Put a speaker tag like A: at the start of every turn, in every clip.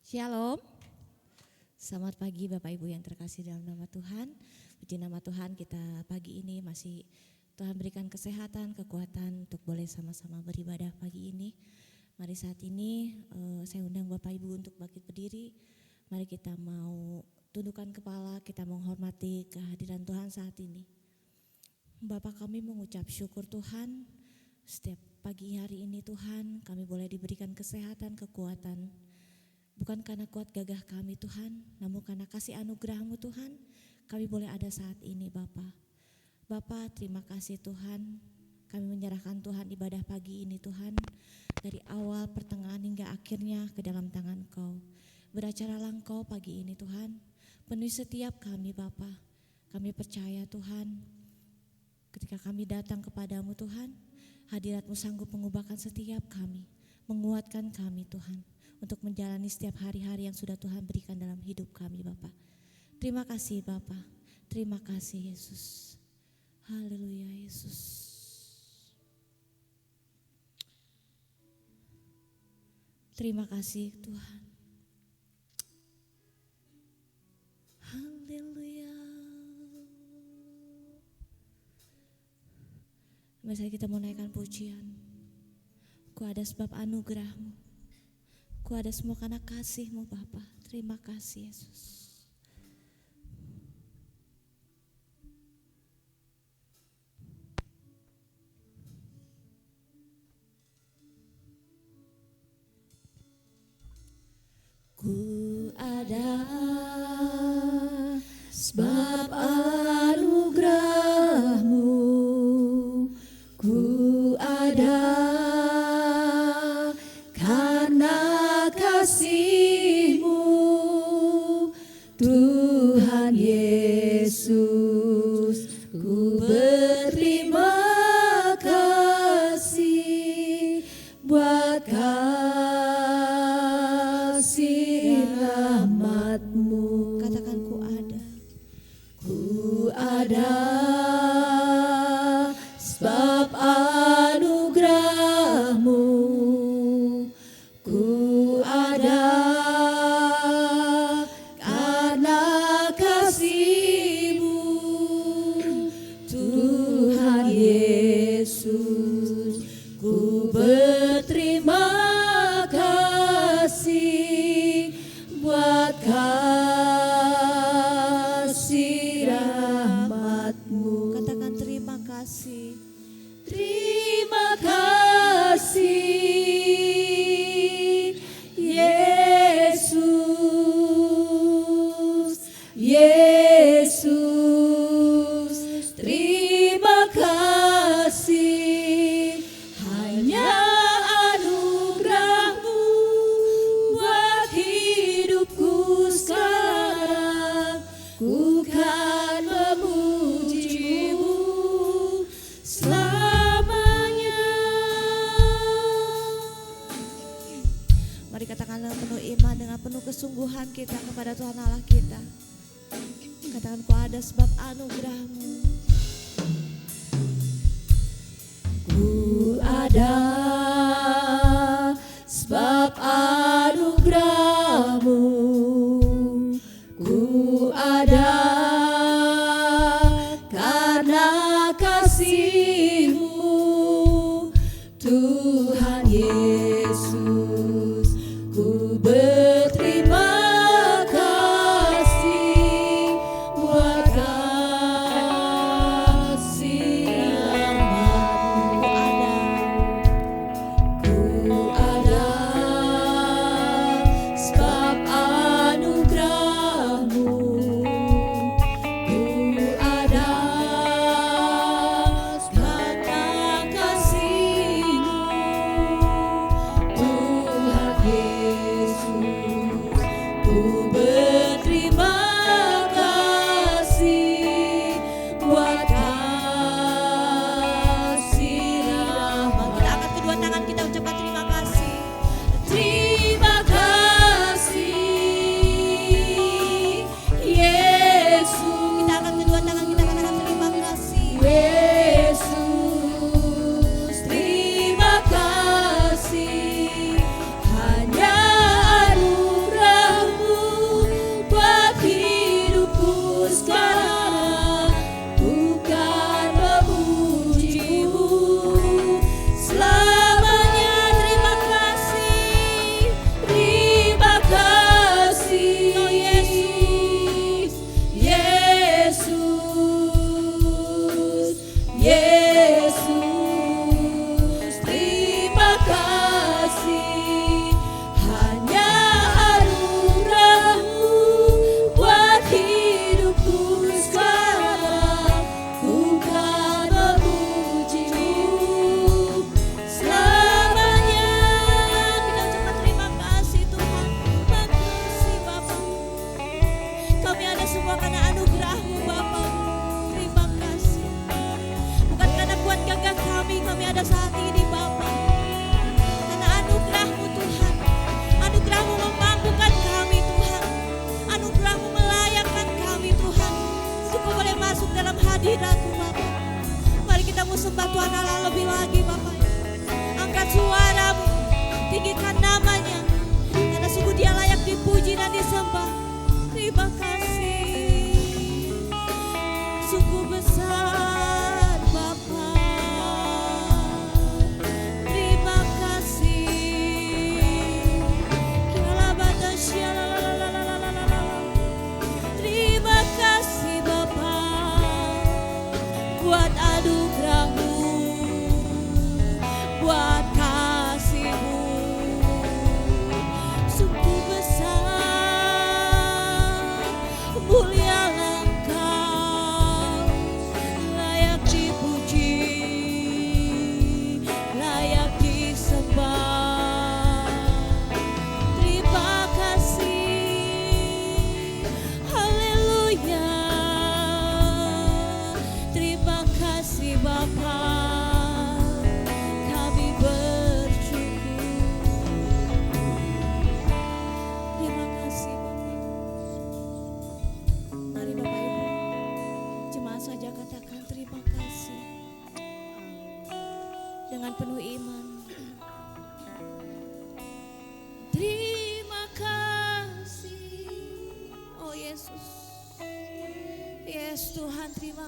A: Shalom, selamat pagi Bapak Ibu yang terkasih dalam nama Tuhan. Puji nama Tuhan, kita pagi ini masih Tuhan berikan kesehatan, kekuatan untuk boleh sama-sama beribadah pagi ini. Mari saat ini saya undang Bapak Ibu untuk bangkit berdiri. Mari kita mau tundukkan kepala, kita menghormati kehadiran Tuhan saat ini. Bapak, kami mengucap syukur Tuhan, setiap pagi hari ini Tuhan kami boleh diberikan kesehatan, kekuatan. Bukan karena kuat gagah kami Tuhan, namun karena kasih anugerah-Mu Tuhan, kami boleh ada saat ini Bapa. Bapa, terima kasih Tuhan, kami menyerahkan Tuhan ibadah pagi ini Tuhan, dari awal, pertengahan hingga akhirnya ke dalam tangan Kau. Beracara Engkau pagi ini Tuhan, penuhi setiap kami Bapa. Kami percaya Tuhan, ketika kami datang kepadamu Tuhan, hadirat-Mu sanggup mengubahkan setiap kami, menguatkan kami Tuhan, untuk menjalani setiap hari-hari yang sudah Tuhan berikan dalam hidup kami Bapa. Terima kasih Bapa, terima kasih Yesus. Haleluya Yesus. Terima kasih Tuhan. Haleluya. Mari kita mau naikkan pujian. Ku ada sebab anugerah-Mu. Ku ada semua karena kasih-Mu Bapa. Terima kasih Yesus. Ku ada sebab anugerah-Mu. Ku ada karena kasih-Mu, Tuhan Yesus. Ku berterima kasih buat kasih rahmat-Mu. Katakan ku ada. Ku ada sebab anugerah-Mu. Ku ada karena kasih-Mu, Tuhan Yesus. Ku berterima kasih buat kasih rahmat-Mu. Katakan terima kasih. Terima kasih Yesus, Yesus. Terima kasih, hanya anugerah-Mu buat hidupku sekarang. Ku kan memuji-Mu selamanya. Mari katakan dengan penuh iman, dengan penuh kesungguhan kita kepada Tuhan Allah kita. Katakan ku ada sebab anugerah-Mu. Ku ada sebab anugerah-Mu. Ku ada karena kasih-Mu, Tuhan Yesus. Ku berterima kasih buat kasih rahmat-Mu. Ku ada sebab anugerah-Mu. Ku ada karena kasih-Mu,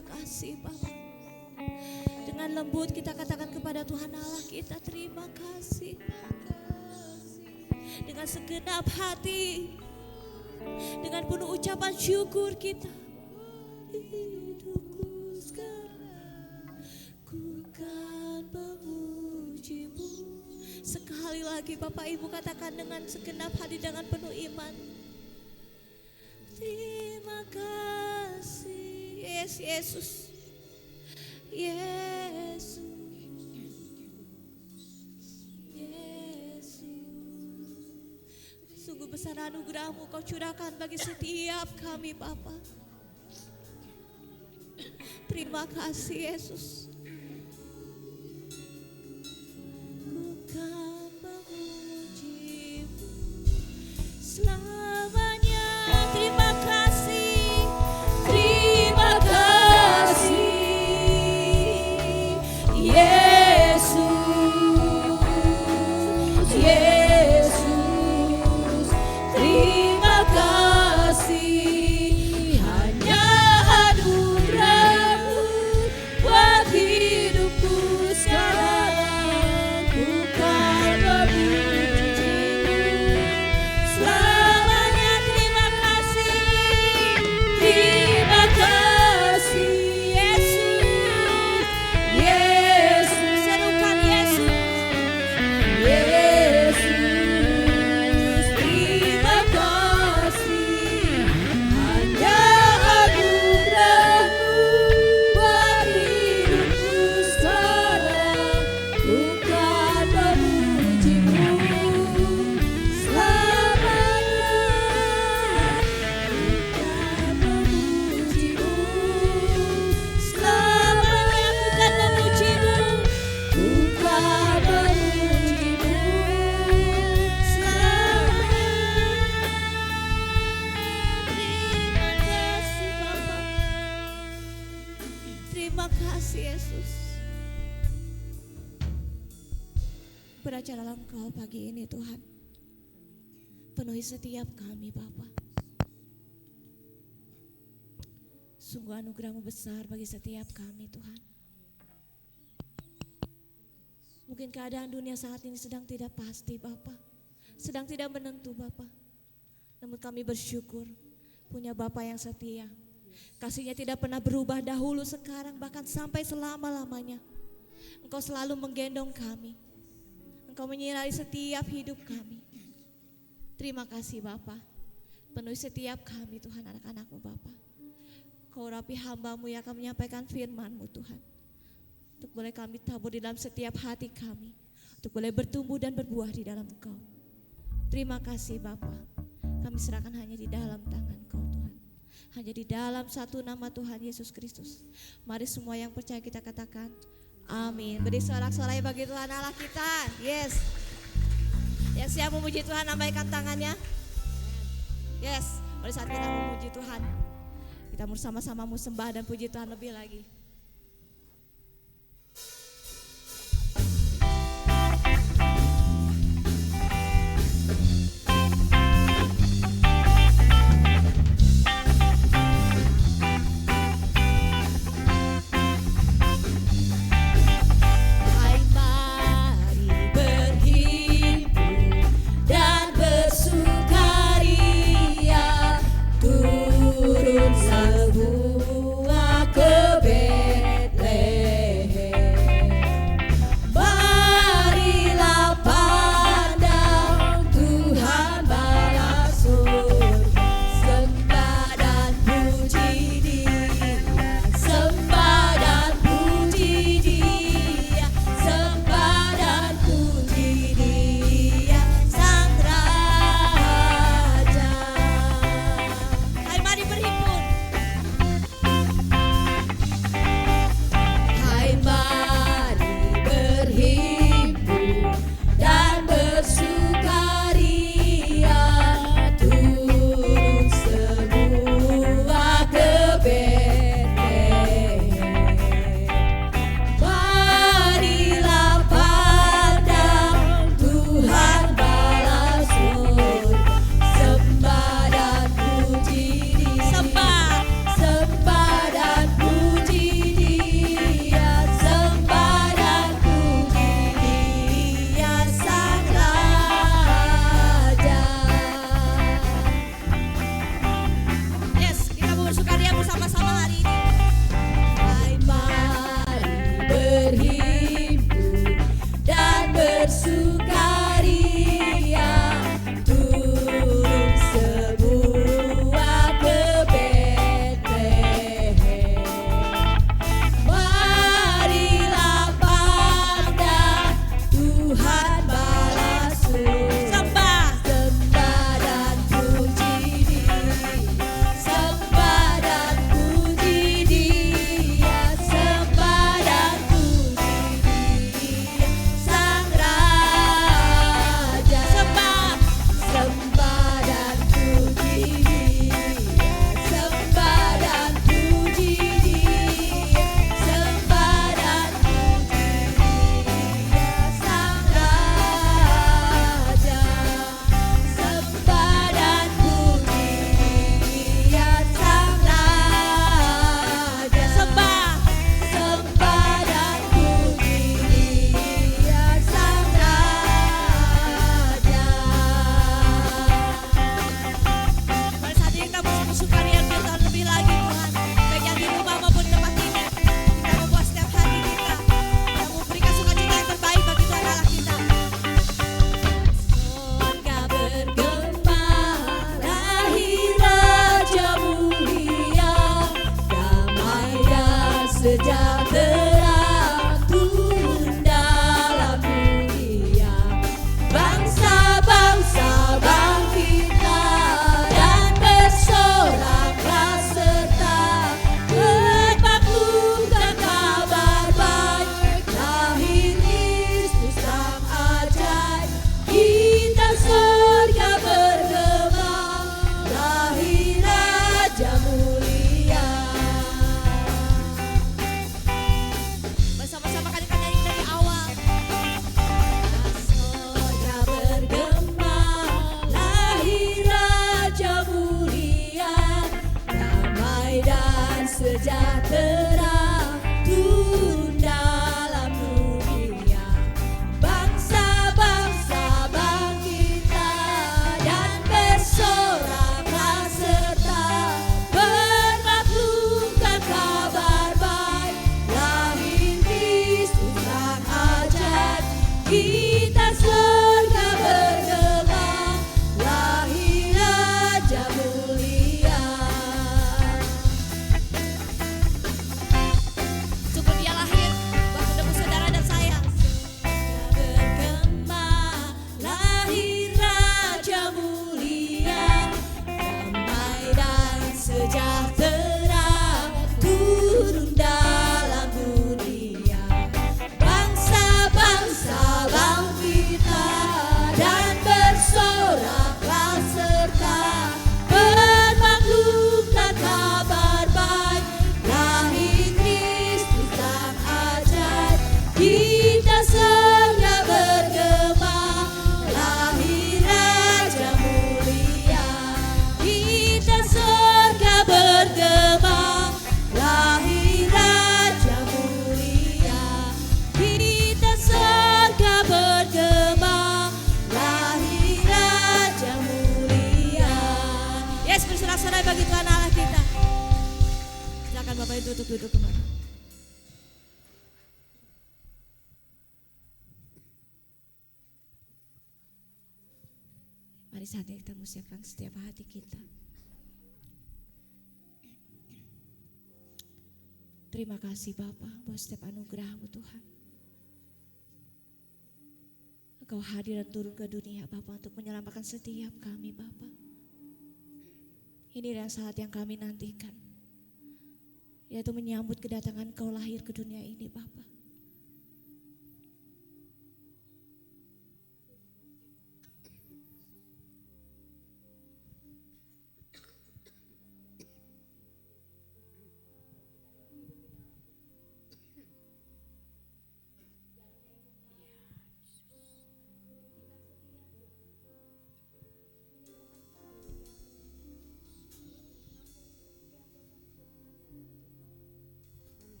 A: terima kasih Bapa. Dengan lembut kita katakan kepada Tuhan Allah kita terima kasih. Dengan segenap hati, dengan penuh ucapan syukur kita. Hidupku sekarang ku kan memuji-Mu. Sekali lagi Bapak Ibu katakan dengan segenap hati, dengan penuh iman. Terima kasih Yesus. Yesus. Sungguh besar anugerah-Mu Kau curahkan bagi setiap kami Bapa. Terima kasih Yesus. Ku kan memuji-Mu selamanya. Terima kasih. Terima kasih Yesus. Yesus. Terima kasih. Hanya anugerah-Mu buat hidupku sekarang. Ku kan memuji-Mu selamanya. Terima kasih. Terima kasih Yesus. Yesus. Serukan Yesus. Yesus. Terima kasih. Hanya anugerah-Mu buat hidupku sekarang. Ku kan memuji-Mu selamanya. Ku kan memuji-Mu selamanya. Ku kan memuji-Mu. Ku kan memuji-Mu selamanya. Terima kasih Bapa. Terima kasih Yesus. Beracara Engkau pagi ini Tuhan. Penuhi setiap kami Bapa. Sungguh anugerah-Mu besar bagi setiap kami Tuhan. Mungkin keadaan dunia saat ini sedang tidak pasti Bapa. Sedang tidak menentu Bapa. Namun kami bersyukur punya Bapa yang setia. Kasih-Nya tidak pernah berubah dahulu, sekarang, bahkan sampai selama-lamanya. Engkau selalu menggendong kami. Engkau menyinari setiap hidup kami. Terima kasih Bapa. Penuhi setiap kami Tuhan, anak-anak-Mu Bapa. Kau urapi hamba-Mu yang akan menyampaikan firman-Mu Tuhan. Untuk boleh kami tabur di dalam setiap hati kami. Untuk boleh bertumbuh dan berbuah di dalam Engkau. Terima kasih Bapa. Kami serahkan hanya di dalam tangan Kau Tuhan. Hanya di dalam satu nama Tuhan Yesus Kristus. Mari semua yang percaya kita katakan amin. Beri sorak-sorai bagi Tuhan Allah kita. Yes. Yang siap memuji Tuhan lambaikan tangannya. Yes. Pada saat kita memuji Tuhan, kita bersama-sama mau sembah dan puji Tuhan lebih lagi.
B: Sebuah kebenaran
A: Bapak Ibu untuk duduk kembali. Mari saatnya kita musiakan setiap hati kita. Terima kasih Bapa buat setiap anugerah-Mu Tuhan. Engkau hadir dan turun ke dunia Bapa untuk menyelamatkan setiap kami Bapa. Ini adalah saat yang kami nantikan, yaitu menyambut kedatangan Kau lahir ke dunia ini Bapa.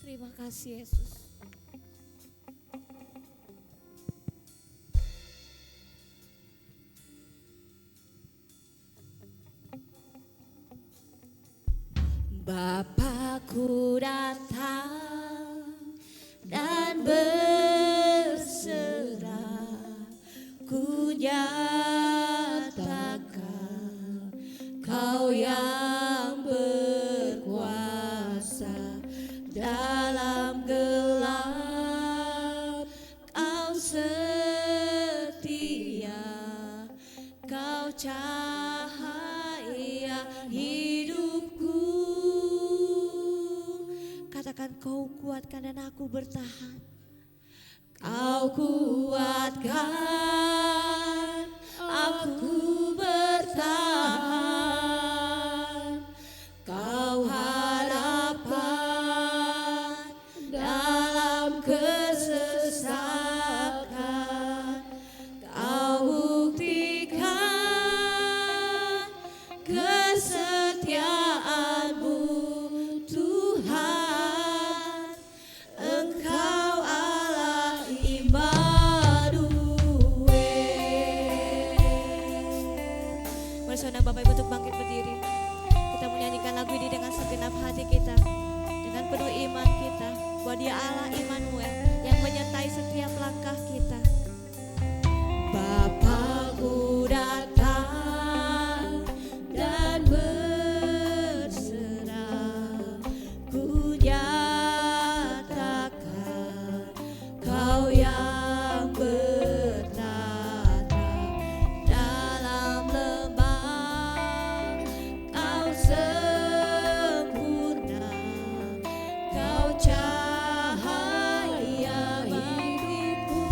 A: Terima kasih Yesus. Bapakku datang dan berserah, ku nyatakan Kau yang berkuasa dalam gelap. Kau setia, Kau cahaya hidupku. Katakan Kau kuatkan dan aku bertahan. Kau kuatkan, aku bertahan. Kau harapan dalam kesesakan. Kau buktikan kesetiaan-Mu Tuhan. Engkau Allah Immanuel. Bersama Bapak Ibu untuk bangkit berdiri. Kita menyanyikan lagu ini dengan segenap hati kita, dengan penuh iman kita bahwa Dia Allah Immanuel yang menyertai setiap langkah kita. Bapakku datang dan berserah, ku nyatakan Kau yang bertata dalam lembah. Kau sempurna, Kau cahaya hidupku.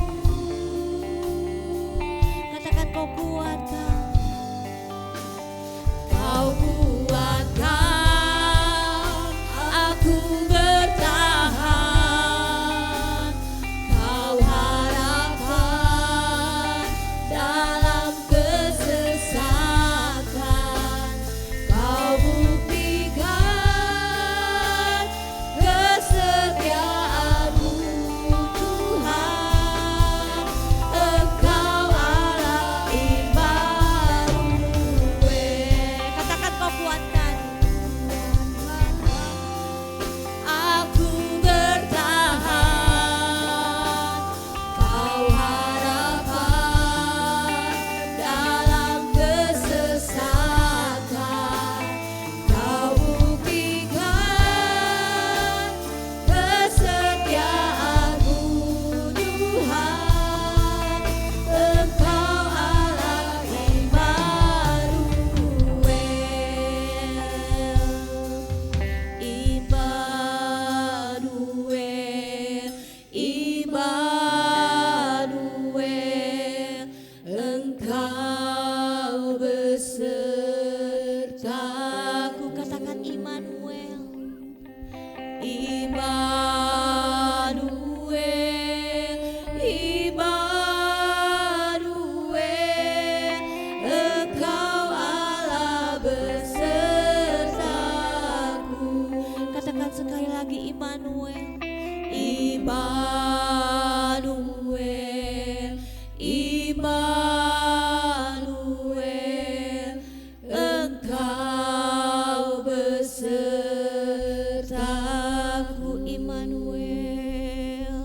A: Immanuel, Engkau besertaku. Immanuel,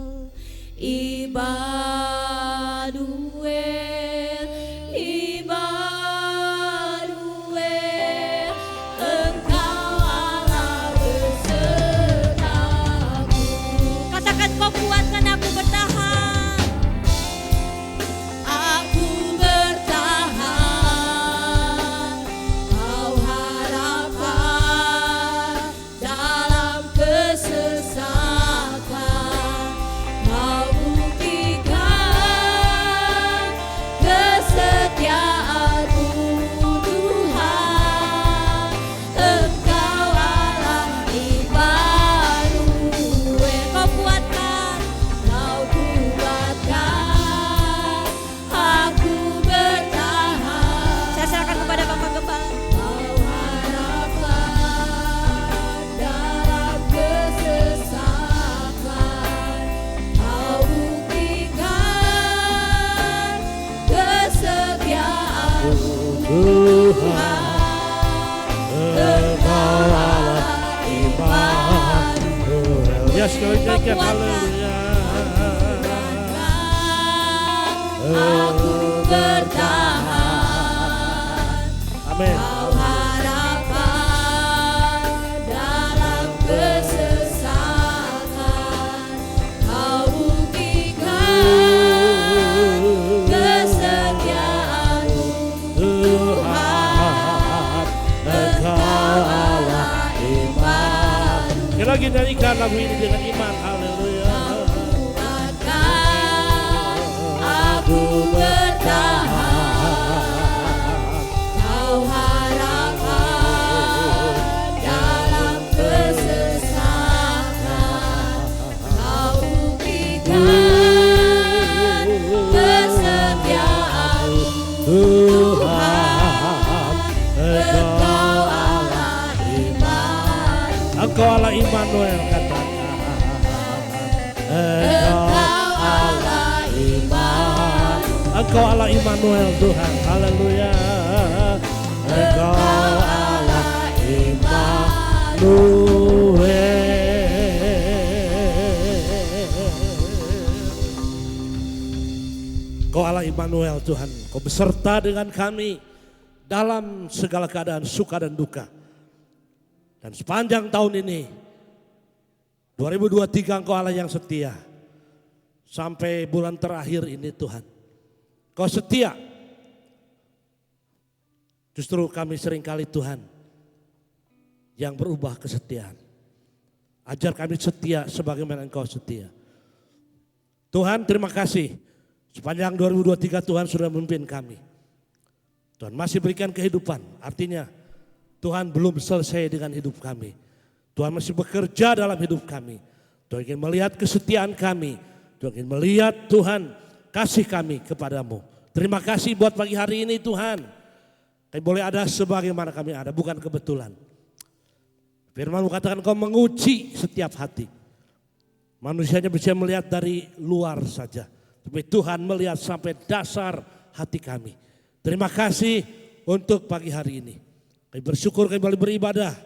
A: Immanuel, Immanuel, Engkau Allah besertaku. Katakan, kau kuatkan aku bertahan. Aku bertahan, kau harapan dalam kesesakan. Kau buktikan kesetiaan-Mu Tuhan. Engkau Allah Immanuel. Kau kuatkan, aku bertahan. Saya serahkan kepada Bapak Gembala. Kau harapan dalam kesesakan. Kau buktikan kesetiaan-Mu Tuhan. Engkau Allah Immanuel.
B: Ya, sekali lagi haleluya.
A: Aku bertahan.
B: Amin.
A: Kau harapan dalam kesesakan. Kau buktikan kesetiaan-Mu Tuhan. Engkau Allah Immanuel.
B: Kita lagi nyanyikan lagu ini dengan iman. Haleluya.
A: Aku bertahan, kau harapan dalam kesesakan. Kau buktikan kesetiaan-Mu Tuhan. Engkau Allah Immanuel.
B: Engkau Allah Immanuel, katakan.
A: Engkau Allah Immanuel.
B: Engkau Allah Immanuel Tuhan. Haleluya. Engkau Allah Immanuel. Engkau Allah Immanuel Tuhan. Kau beserta dengan kami dalam segala keadaan suka dan duka. Dan sepanjang tahun ini 2023 Engkau Allah yang setia. Sampai bulan terakhir ini Tuhan. Kau setia. Justru kami seringkali Tuhan yang berubah kesetiaan. Ajar kami setia sebagaimana Engkau setia. Tuhan, terima kasih. Sepanjang 2023 Tuhan sudah memimpin kami. Tuhan masih berikan kehidupan. Artinya Tuhan belum selesai dengan hidup kami. Tuhan masih bekerja dalam hidup kami. Tuhan ingin melihat kesetiaan kami. Tuhan ingin melihat Tuhan kasih kami kepadamu. Terima kasih buat pagi hari ini Tuhan. Kami boleh ada sebagaimana kami ada, bukan kebetulan. Firman-Mu katakan Kau menguji setiap hati. Manusianya bisa melihat dari luar saja. Tapi Tuhan melihat sampai dasar hati kami. Terima kasih untuk pagi hari ini. Kami bersyukur kami boleh beribadah.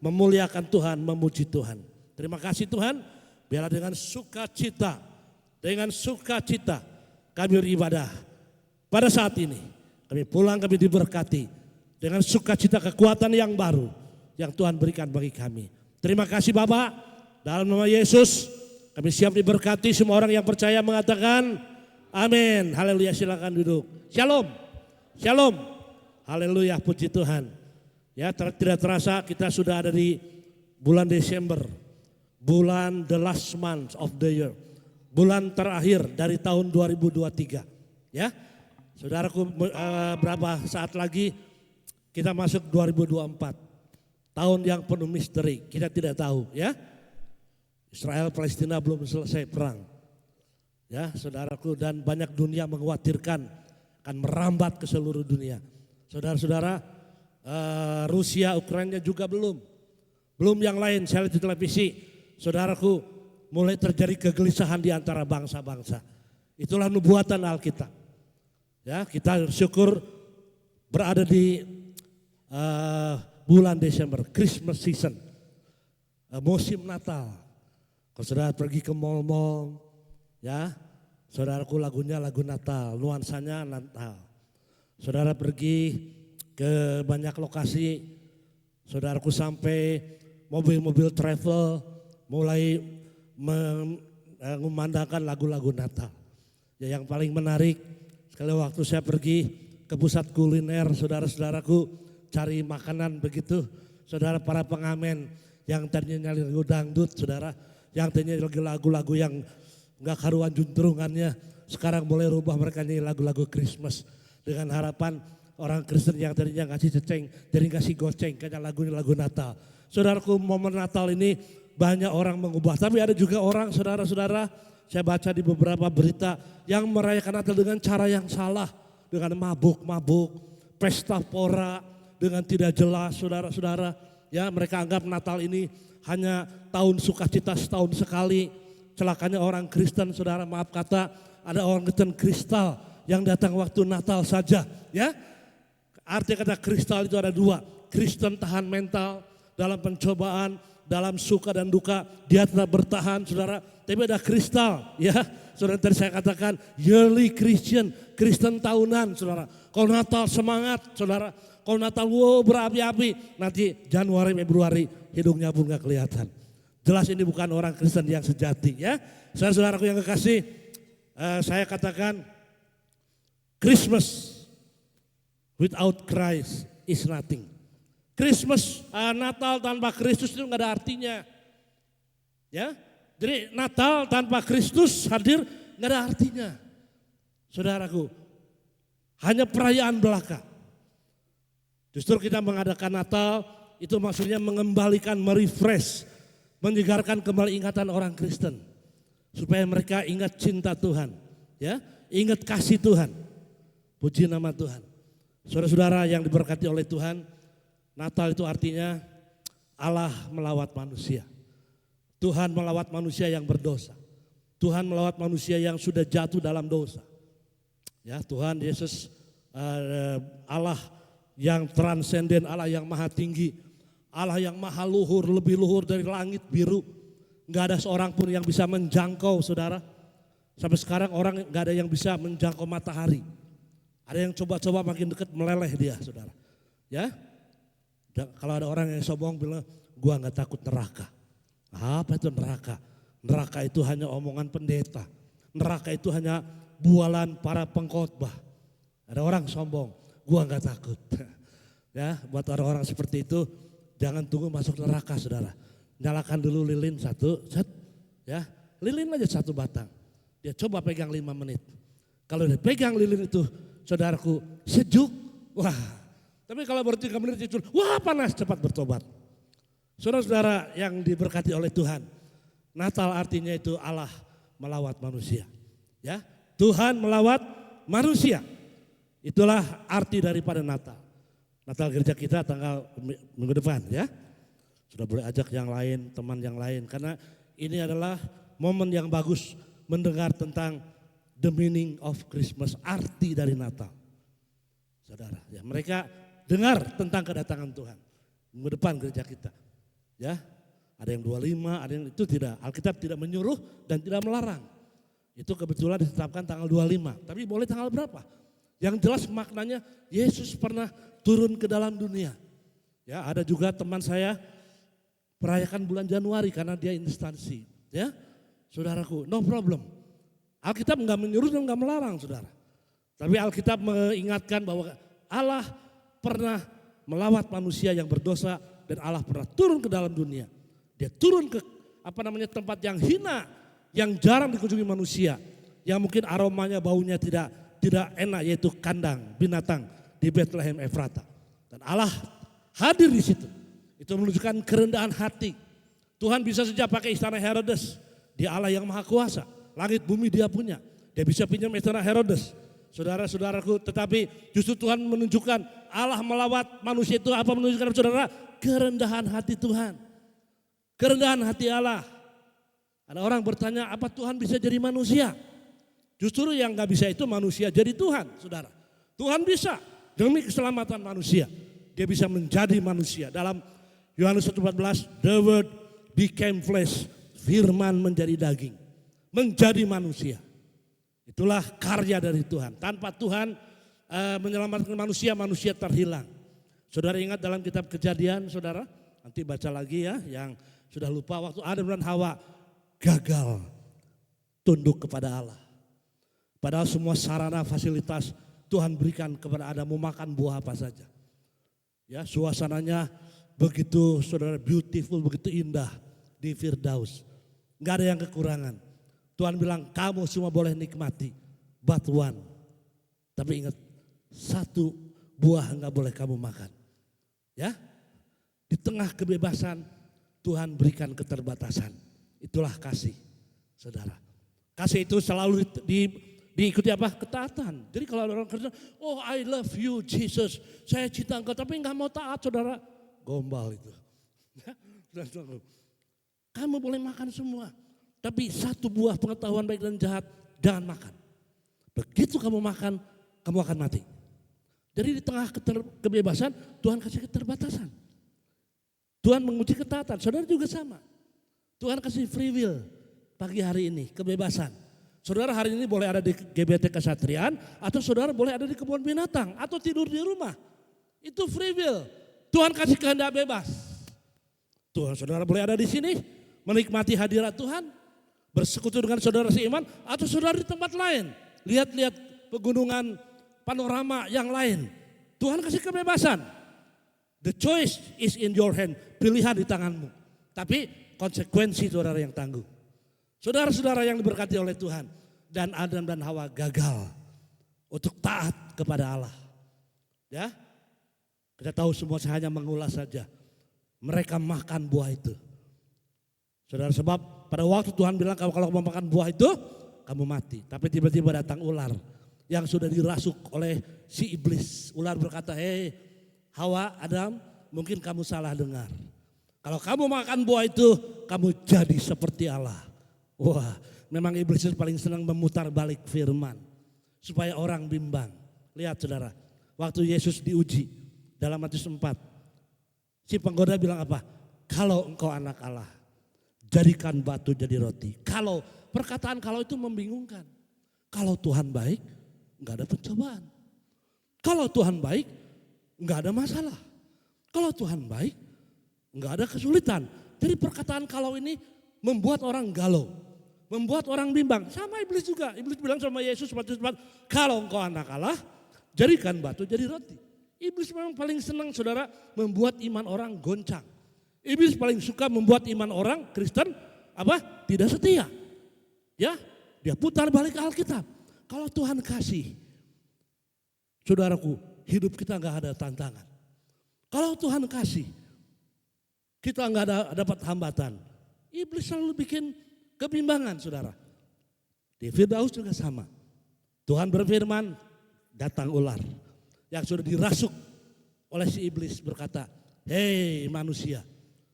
B: Memuliakan Tuhan, memuji Tuhan. Terima kasih Tuhan. Biarlah dengan sukacita. Dengan sukacita kami beribadah. Pada saat ini kami pulang, kami diberkati. Dengan sukacita kekuatan yang baru. Yang Tuhan berikan bagi kami. Terima kasih Bapak. Dalam nama Yesus kami siap diberkati. Semua orang yang percaya mengatakan amin. Haleluya, silakan duduk. Shalom. Shalom. Haleluya, puji Tuhan. Ya, tidak terasa kita sudah ada di bulan Desember. Bulan the last month of the year. Bulan terakhir dari tahun 2023. Ya, saudaraku, berapa saat lagi kita masuk 2024. Tahun yang penuh misteri, kita tidak tahu ya. Israel Palestina belum selesai perang. Ya, saudaraku, dan banyak dunia mengkhawatirkan akan merambat ke seluruh dunia. Saudara-saudara, Rusia, Ukraina juga belum. Belum yang lain, saya lihat di televisi, saudaraku, mulai terjadi kegelisahan di antara bangsa-bangsa. Itulah nubuatan Alkitab. Ya, kita syukur berada di bulan Desember, Christmas season, musim Natal. Kalau saudara pergi ke mall-mall, ya, saudaraku lagunya lagu Natal, nuansanya Natal. Saudara pergi ke banyak lokasi, saudaraku sampai mobil-mobil travel mulai memandangkan lagu-lagu Natal. Ya, yang paling menarik, sekali waktu saya pergi ke pusat kuliner, saudara-saudaraku cari makanan begitu, saudara, para pengamen yang tadinya nyanyi lagu dangdut, saudara, yang tadinya lagu-lagu yang nggak karuan juntrungannya, sekarang boleh rubah mereka nyanyi lagu-lagu Christmas dengan harapan orang Kristen yang tadinya ngasih ceceng jadi ngasih goceng karena lagunya lagu Natal. Saudaraku, momen Natal ini banyak orang mengubah, tapi ada juga orang, saudara-saudara, saya baca di beberapa berita yang merayakan Natal dengan cara yang salah, dengan mabuk-mabuk, pesta pora dengan tidak jelas, saudara-saudara. Ya, mereka anggap Natal ini hanya tahun sukacita setahun sekali. Celakanya orang Kristen, saudara, maaf kata, ada orang Kristen kristal yang datang waktu Natal saja. Ya, arti kata kristal itu ada dua, Kristen tahan mental dalam pencobaan, dalam suka dan duka, dia tetap bertahan, saudara. Tapi ada kristal, ya, saudara, tadi saya katakan yearly Christian, Kristen tahunan, saudara. Kalau Natal semangat, saudara. Kalau Natal wow berapi-api, nanti Januari, Februari hidungnya pun gak kelihatan. Jelas ini bukan orang Kristen yang sejati, ya. Saudara-saudaraku yang kekasih, saya katakan Christmas without Christ is nothing. Christmas, Natal tanpa Kristus itu gak ada artinya. Ya, jadi Natal tanpa Kristus hadir gak ada artinya. Saudaraku, hanya perayaan belaka. Justru kita mengadakan Natal itu maksudnya mengembalikan, merefresh, menyegarkan kembali ingatan orang Kristen. Supaya mereka ingat cinta Tuhan, ya, ingat kasih Tuhan. Puji nama Tuhan. Saudara-saudara yang diberkati oleh Tuhan, Natal itu artinya Allah melawat manusia. Tuhan melawat manusia yang berdosa. Tuhan melawat manusia yang sudah jatuh dalam dosa. Ya, Tuhan Yesus Allah yang transenden, Allah yang maha tinggi, Allah yang maha luhur, lebih luhur dari langit biru. Enggak ada seorang pun yang bisa menjangkau, saudara. Sampai sekarang orang enggak ada yang bisa menjangkau matahari. Ada yang coba-coba makin dekat meleleh dia, saudara. Ya, kalau ada orang yang sombong bilang, gua enggak takut neraka. Apa itu neraka? Neraka itu hanya omongan pendeta. Neraka itu hanya bualan para pengkhotbah. Ada orang sombong, gua enggak takut. Ya, buat orang-orang seperti itu jangan tunggu masuk neraka, saudara. Nyalakan dulu lilin satu, set, ya, lilin aja satu batang. Dia coba pegang 5 menit. Kalau dia pegang lilin itu, saudaraku, sejuk, wah. Tapi kalau baru 3 menit itu, wah panas, cepat bertobat. Saudara-saudara yang diberkati oleh Tuhan, Natal artinya itu Allah melawat manusia. Ya, Tuhan melawat manusia. Itulah arti daripada Natal. Natal gereja kita tanggal minggu depan, ya. Sudah boleh ajak yang lain, teman yang lain. Karena ini adalah momen yang bagus mendengar tentang the meaning of Christmas, arti dari Natal. Saudara, ya, mereka dengar tentang kedatangan Tuhan. Minggu depan gereja kita. Ya, ada yang 25, ada yang itu tidak. Alkitab tidak menyuruh dan tidak melarang. Itu kebetulan ditetapkan tanggal 25. Tapi boleh tanggal berapa? Yang jelas maknanya Yesus pernah turun ke dalam dunia. Ya, ada juga teman saya merayakan bulan Januari karena dia instansi. Ya, saudaraku, no problem. Alkitab enggak menyuruh dan enggak melarang, saudara. Tapi Alkitab mengingatkan bahwa Allah pernah melawat manusia yang berdosa dan Allah pernah turun ke dalam dunia. Dia turun ke tempat yang hina, yang jarang dikunjungi manusia, yang mungkin aromanya, baunya tidak enak, yaitu kandang binatang di Bethlehem Efrata. Dan Allah hadir di situ. Itu menunjukkan kerendahan hati. Tuhan bisa saja pakai istana Herodes. Dia Allah yang maha kuasa. Langit bumi dia punya. Dia bisa pinjam istana Herodes. Saudara-saudaraku, tetapi justru Tuhan menunjukkan Allah melawat manusia itu apa, menunjukkan saudara kerendahan hati Tuhan. Kerendahan hati Allah. Ada orang bertanya, apa Tuhan bisa jadi manusia? Justru yang gak bisa itu manusia jadi Tuhan, saudara. Tuhan bisa demi keselamatan manusia. Dia bisa menjadi manusia. Dalam Yohanes 1:14, the word became flesh, firman menjadi daging, menjadi manusia. Itulah karya dari Tuhan. Tanpa Tuhan menyelamatkan manusia, manusia terhilang. Saudara ingat dalam kitab Kejadian, saudara? Nanti baca lagi ya, yang sudah lupa waktu Adam dan Hawa gagal tunduk kepada Allah. Padahal semua sarana fasilitas Tuhan berikan kepada Adam, mau makan buah apa saja. Ya, suasananya begitu saudara beautiful, begitu indah di Firdaus. Gak ada yang kekurangan. Tuhan bilang kamu semua boleh nikmati, but one. Tapi ingat, satu buah gak boleh kamu makan. Ya, di tengah kebebasan Tuhan berikan keterbatasan. Itulah kasih, saudara. Kasih itu selalu diikuti apa? Ketaatan. Jadi kalau orang Kristen, oh I love you Jesus, saya cinta engkau, tapi nggak mau taat, saudara, gombal itu. Kamu boleh makan semua, tapi satu buah pengetahuan baik dan jahat jangan makan. Begitu kamu makan, kamu akan mati. Jadi di tengah kebebasan Tuhan kasih keterbatasan. Tuhan menguji ketaatan. Saudara juga sama. Tuhan kasih free will pagi hari ini, kebebasan. Saudara hari ini boleh ada di GBT Kesatrian, atau saudara boleh ada di kebun binatang, atau tidur di rumah. Itu free will. Tuhan kasih kehendak bebas. Tuhan saudara boleh ada di sini, menikmati hadirat Tuhan, bersekutu dengan saudara seiman, atau saudara di tempat lain. Lihat-lihat pegunungan, panorama yang lain. Tuhan kasih kebebasan. The choice is in your hand. Pilihan di tanganmu. Tapi konsekuensi saudara yang tanggung. Saudara-saudara yang diberkati oleh Tuhan. Dan Adam dan Hawa gagal untuk taat kepada Allah. Ya, kita tahu semua, saya hanya mengulas saja. Mereka makan buah itu. Saudara, sebab pada waktu Tuhan bilang kalau kamu makan buah itu, kamu mati. Tapi tiba-tiba datang ular yang sudah dirasuk oleh si iblis. Ular berkata, hei Hawa, Adam, mungkin kamu salah dengar. Kalau kamu makan buah itu, kamu jadi seperti Allah. Wah, memang iblis itu paling senang memutar balik firman. Supaya orang bimbang. Lihat saudara, waktu Yesus diuji dalam Matius 4. Si penggoda bilang apa? Kalau engkau anak Allah, jadikan batu jadi roti. Kalau, perkataan kalau itu membingungkan. Kalau Tuhan baik, enggak ada pencobaan. Kalau Tuhan baik, enggak ada masalah. Kalau Tuhan baik, enggak ada kesulitan. Jadi perkataan kalau ini membuat orang galau, membuat orang bimbang. Sama iblis juga. Iblis bilang sama Yesus, kalau engkau anak Allah, jadikan batu jadi roti. Iblis memang paling senang saudara membuat iman orang goncang. Iblis paling suka membuat iman orang Kristen apa? Tidak setia. Ya, dia putar balik Alkitab. Kalau Tuhan kasih, saudaraku, hidup kita enggak ada tantangan. Kalau Tuhan kasih, kita enggak ada dapat hambatan. Iblis selalu bikin kebimbangan, saudara. Di Firdaus juga sama. Tuhan berfirman, datang ular yang sudah dirasuk oleh si iblis berkata, hei manusia,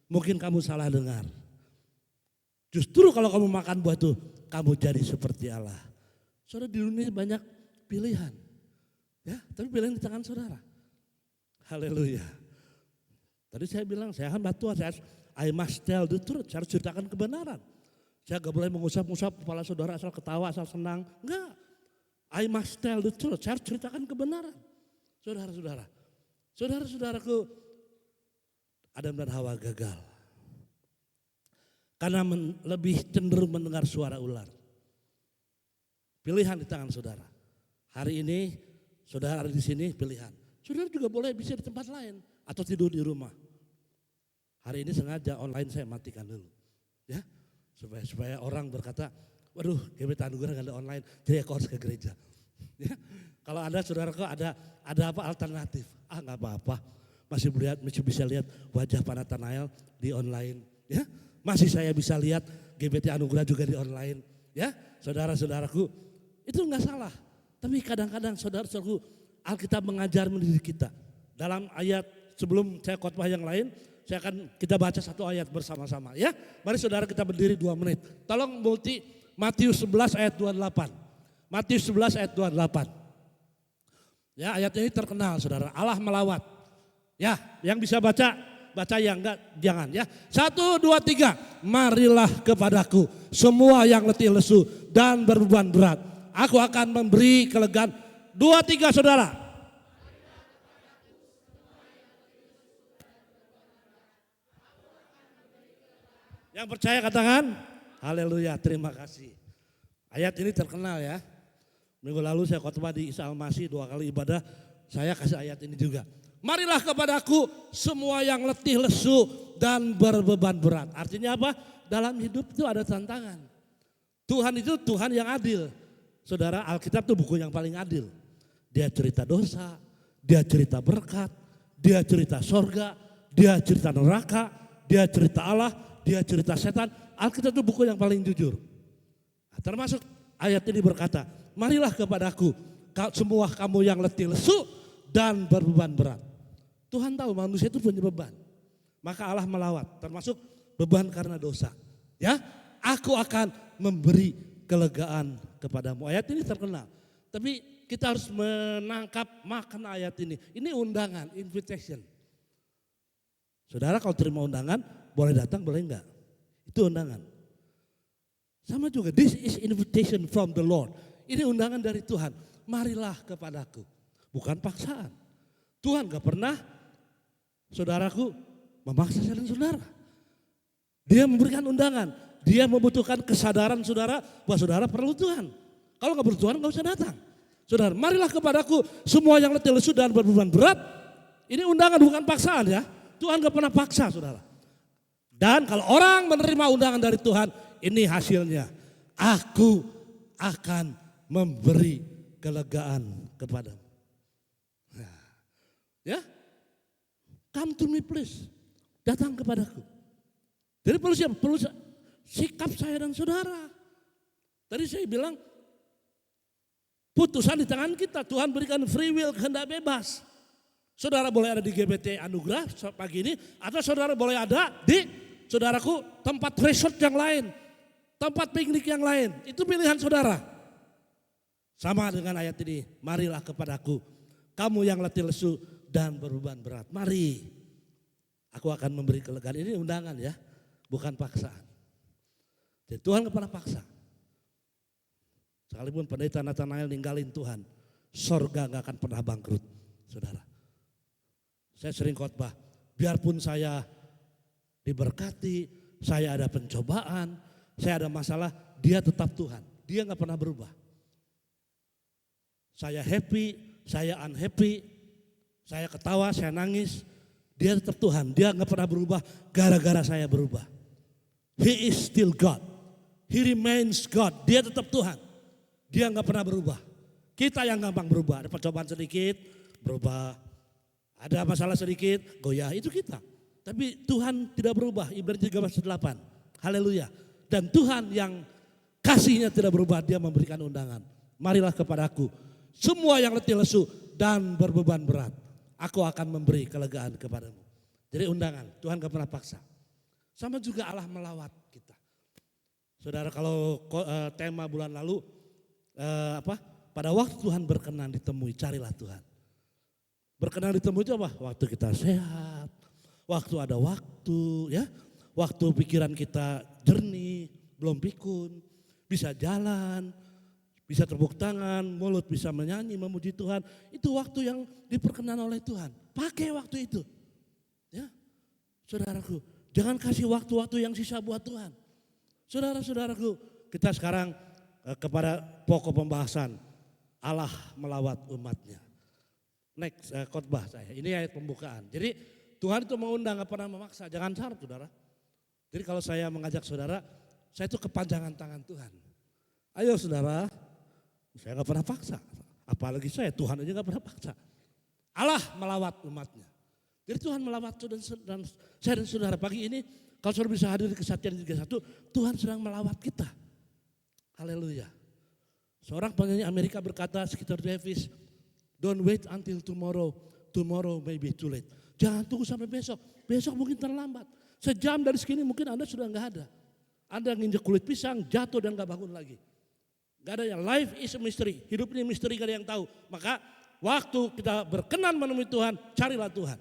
B: mungkin kamu salah dengar. Justru kalau kamu makan buah itu, kamu jadi seperti Allah. Saudara, di dunia banyak pilihan. Ya, tapi pilihan di tangan saudara. Haleluya. Tadi saya bilang, saya kan batu, I must tell the truth, saya harus ceritakan kebenaran. Saya gak boleh mengusap-usap kepala saudara asal ketawa, asal senang. Enggak. I must tell the truth, saya harus ceritakan kebenaran. Saudara-saudara, saudara-saudaraku, Adam dan Hawa gagal. Karena lebih cenderung mendengar suara ular. Pilihan di tangan saudara. Hari ini saudara ada di sini, pilihan. Saudara juga boleh bisa di tempat lain atau tidur di rumah. Hari ini sengaja online saya matikan dulu. Ya, supaya orang berkata, waduh, GBT Anugerah gak ada online, jadi aku harus ke gereja. Ya, kalau ada saudara kok ada apa alternatif? Ah, nggak apa-apa, masih bisa lihat wajah Pak Nathanael di online. Ya, masih saya bisa lihat GBT Anugerah juga di online. Ya, saudara-saudaraku, itu nggak salah. Tapi kadang-kadang saudara-saudaraku, Alkitab mengajar mendidik kita. Dalam ayat sebelum saya khotbah yang lain, kita baca satu ayat bersama-sama ya. Mari saudara kita berdiri 2 menit. Tolong multi Matius 11 ayat 28. Matius 11 ayat 28. Ya, ayat ini terkenal saudara, Allah melawat. Ya, yang bisa baca, baca, yang enggak jangan ya. 1, 2, 3. Marilah kepadaku semua yang letih lesu dan berbeban berat. Aku akan memberi kelegaan. 2, 3 saudara. Yang percaya katakan, haleluya, terima kasih. Ayat ini terkenal ya. Minggu lalu saya khotbah di Isa Al-Masih 2 kali ibadah, saya kasih ayat ini juga. Marilah kepadaku semua yang letih lesu dan berbeban berat. Artinya apa? Dalam hidup itu ada tantangan. Tuhan itu Tuhan yang adil. Saudara, Alkitab itu buku yang paling adil. Dia cerita dosa, dia cerita berkat, dia cerita sorga, dia cerita neraka, dia cerita Allah, dia cerita setan. Alkitab itu buku yang paling jujur. Nah, termasuk ayat ini berkata, marilah kepadaku semua kamu yang letih lesu dan berbeban berat. Tuhan tahu manusia itu punya beban. Maka Allah melawat, termasuk beban karena dosa. Ya, aku akan memberi kelegaan kepadamu. Ayat ini terkenal. Tapi kita harus menangkap makna ayat ini. Ini undangan, invitation. Saudara kalau terima undangan, boleh datang, boleh enggak? Itu undangan. Sama juga, this is invitation from the Lord. Ini undangan dari Tuhan. Marilah kepadaku. Bukan paksaan. Tuhan gak pernah, saudaraku, memaksa saya dan saudara. Dia memberikan undangan. Dia membutuhkan kesadaran saudara bahwa saudara perlu Tuhan. Kalau gak perlu Tuhan gak usah datang. Saudara, marilah kepadaku semua yang letih lesu dan berbeban berat. Ini undangan bukan paksaan ya. Tuhan gak pernah paksa saudara. Dan kalau orang menerima undangan dari Tuhan, ini hasilnya. Aku akan memberi kelegaan kepadamu. Nah, ya, come to me please. Datang kepadaku. Jadi perlu siapa? Perlu sikap saya dan saudara. Tadi saya bilang, putusan di tangan kita. Tuhan berikan free will, kehendak bebas. Saudara boleh ada di GBT Anugerah pagi ini, atau saudara boleh ada di, saudaraku, tempat resort yang lain, tempat piknik yang lain. Itu pilihan saudara. Sama dengan ayat ini, marilah kepadaku, kamu yang letih lesu dan berbeban berat. Mari, aku akan memberi kelegaan. Ini undangan ya, bukan paksaan. Jadi Tuhan gak pernah paksa. Sekalipun pendeta Nathanael ninggalin Tuhan, sorga gak akan pernah bangkrut, saudara. Saya sering khotbah, biarpun saya diberkati, saya ada pencobaan, saya ada masalah, dia tetap Tuhan. Dia gak pernah berubah. Saya happy, saya unhappy, saya ketawa, saya nangis, dia tetap Tuhan. Dia gak pernah berubah gara-gara saya berubah. He is still God. He remains God. Dia tetap Tuhan. Dia gak pernah berubah. Kita yang gampang berubah. Ada percobaan sedikit, berubah. Ada masalah sedikit, goyah, itu kita. Tapi Tuhan tidak berubah, Ibrani 13:8. Haleluya. Dan Tuhan yang kasihnya tidak berubah, dia memberikan undangan. Marilah kepadaku, semua yang letih lesu dan berbeban berat. Aku akan memberi kelegaan kepadamu. Jadi undangan, Tuhan gak pernah paksa. Sama juga Allah melawat kita. Saudara, kalau tema bulan lalu, pada waktu Tuhan berkenan ditemui, carilah Tuhan. Berkenan ditemui itu apa? Waktu kita sehat, waktu ada waktu, ya, waktu pikiran kita jernih, belum pikun, bisa jalan, bisa tepuk tangan, mulut bisa menyanyi, memuji Tuhan. Itu waktu yang diperkenan oleh Tuhan. Pakai waktu itu, ya, saudaraku. Jangan kasih waktu-waktu yang sisa buat Tuhan. Saudara-saudaraku, kita sekarang kepada pokok pembahasan, Allah melawat umatnya. Next khotbah saya, ini ayat pembukaan. Jadi Tuhan itu mengundang, gak pernah memaksa, jangan syarat saudara. Jadi kalau saya mengajak saudara, saya itu kepanjangan tangan Tuhan. Ayo saudara, saya gak pernah paksa. Apalagi saya, Tuhan aja gak pernah paksa. Allah melawat umatnya. Jadi Tuhan melawat dan saya dan saudara pagi ini, kalau saudara bisa hadir di Kesatian 31, Tuhan sedang melawat kita. Haleluya. Seorang penyanyi Amerika berkata sekitar Davis, don't wait until tomorrow, tomorrow may be too late. Jangan tunggu sampai besok, besok mungkin terlambat. Sejam dari segini mungkin Anda sudah gak ada. Anda nginjek kulit pisang, jatuh dan gak bangun lagi. Gak ada yang life is a mystery. Hidup ini misteri, gak ada yang tahu. Maka waktu kita berkenan menemui Tuhan, carilah Tuhan.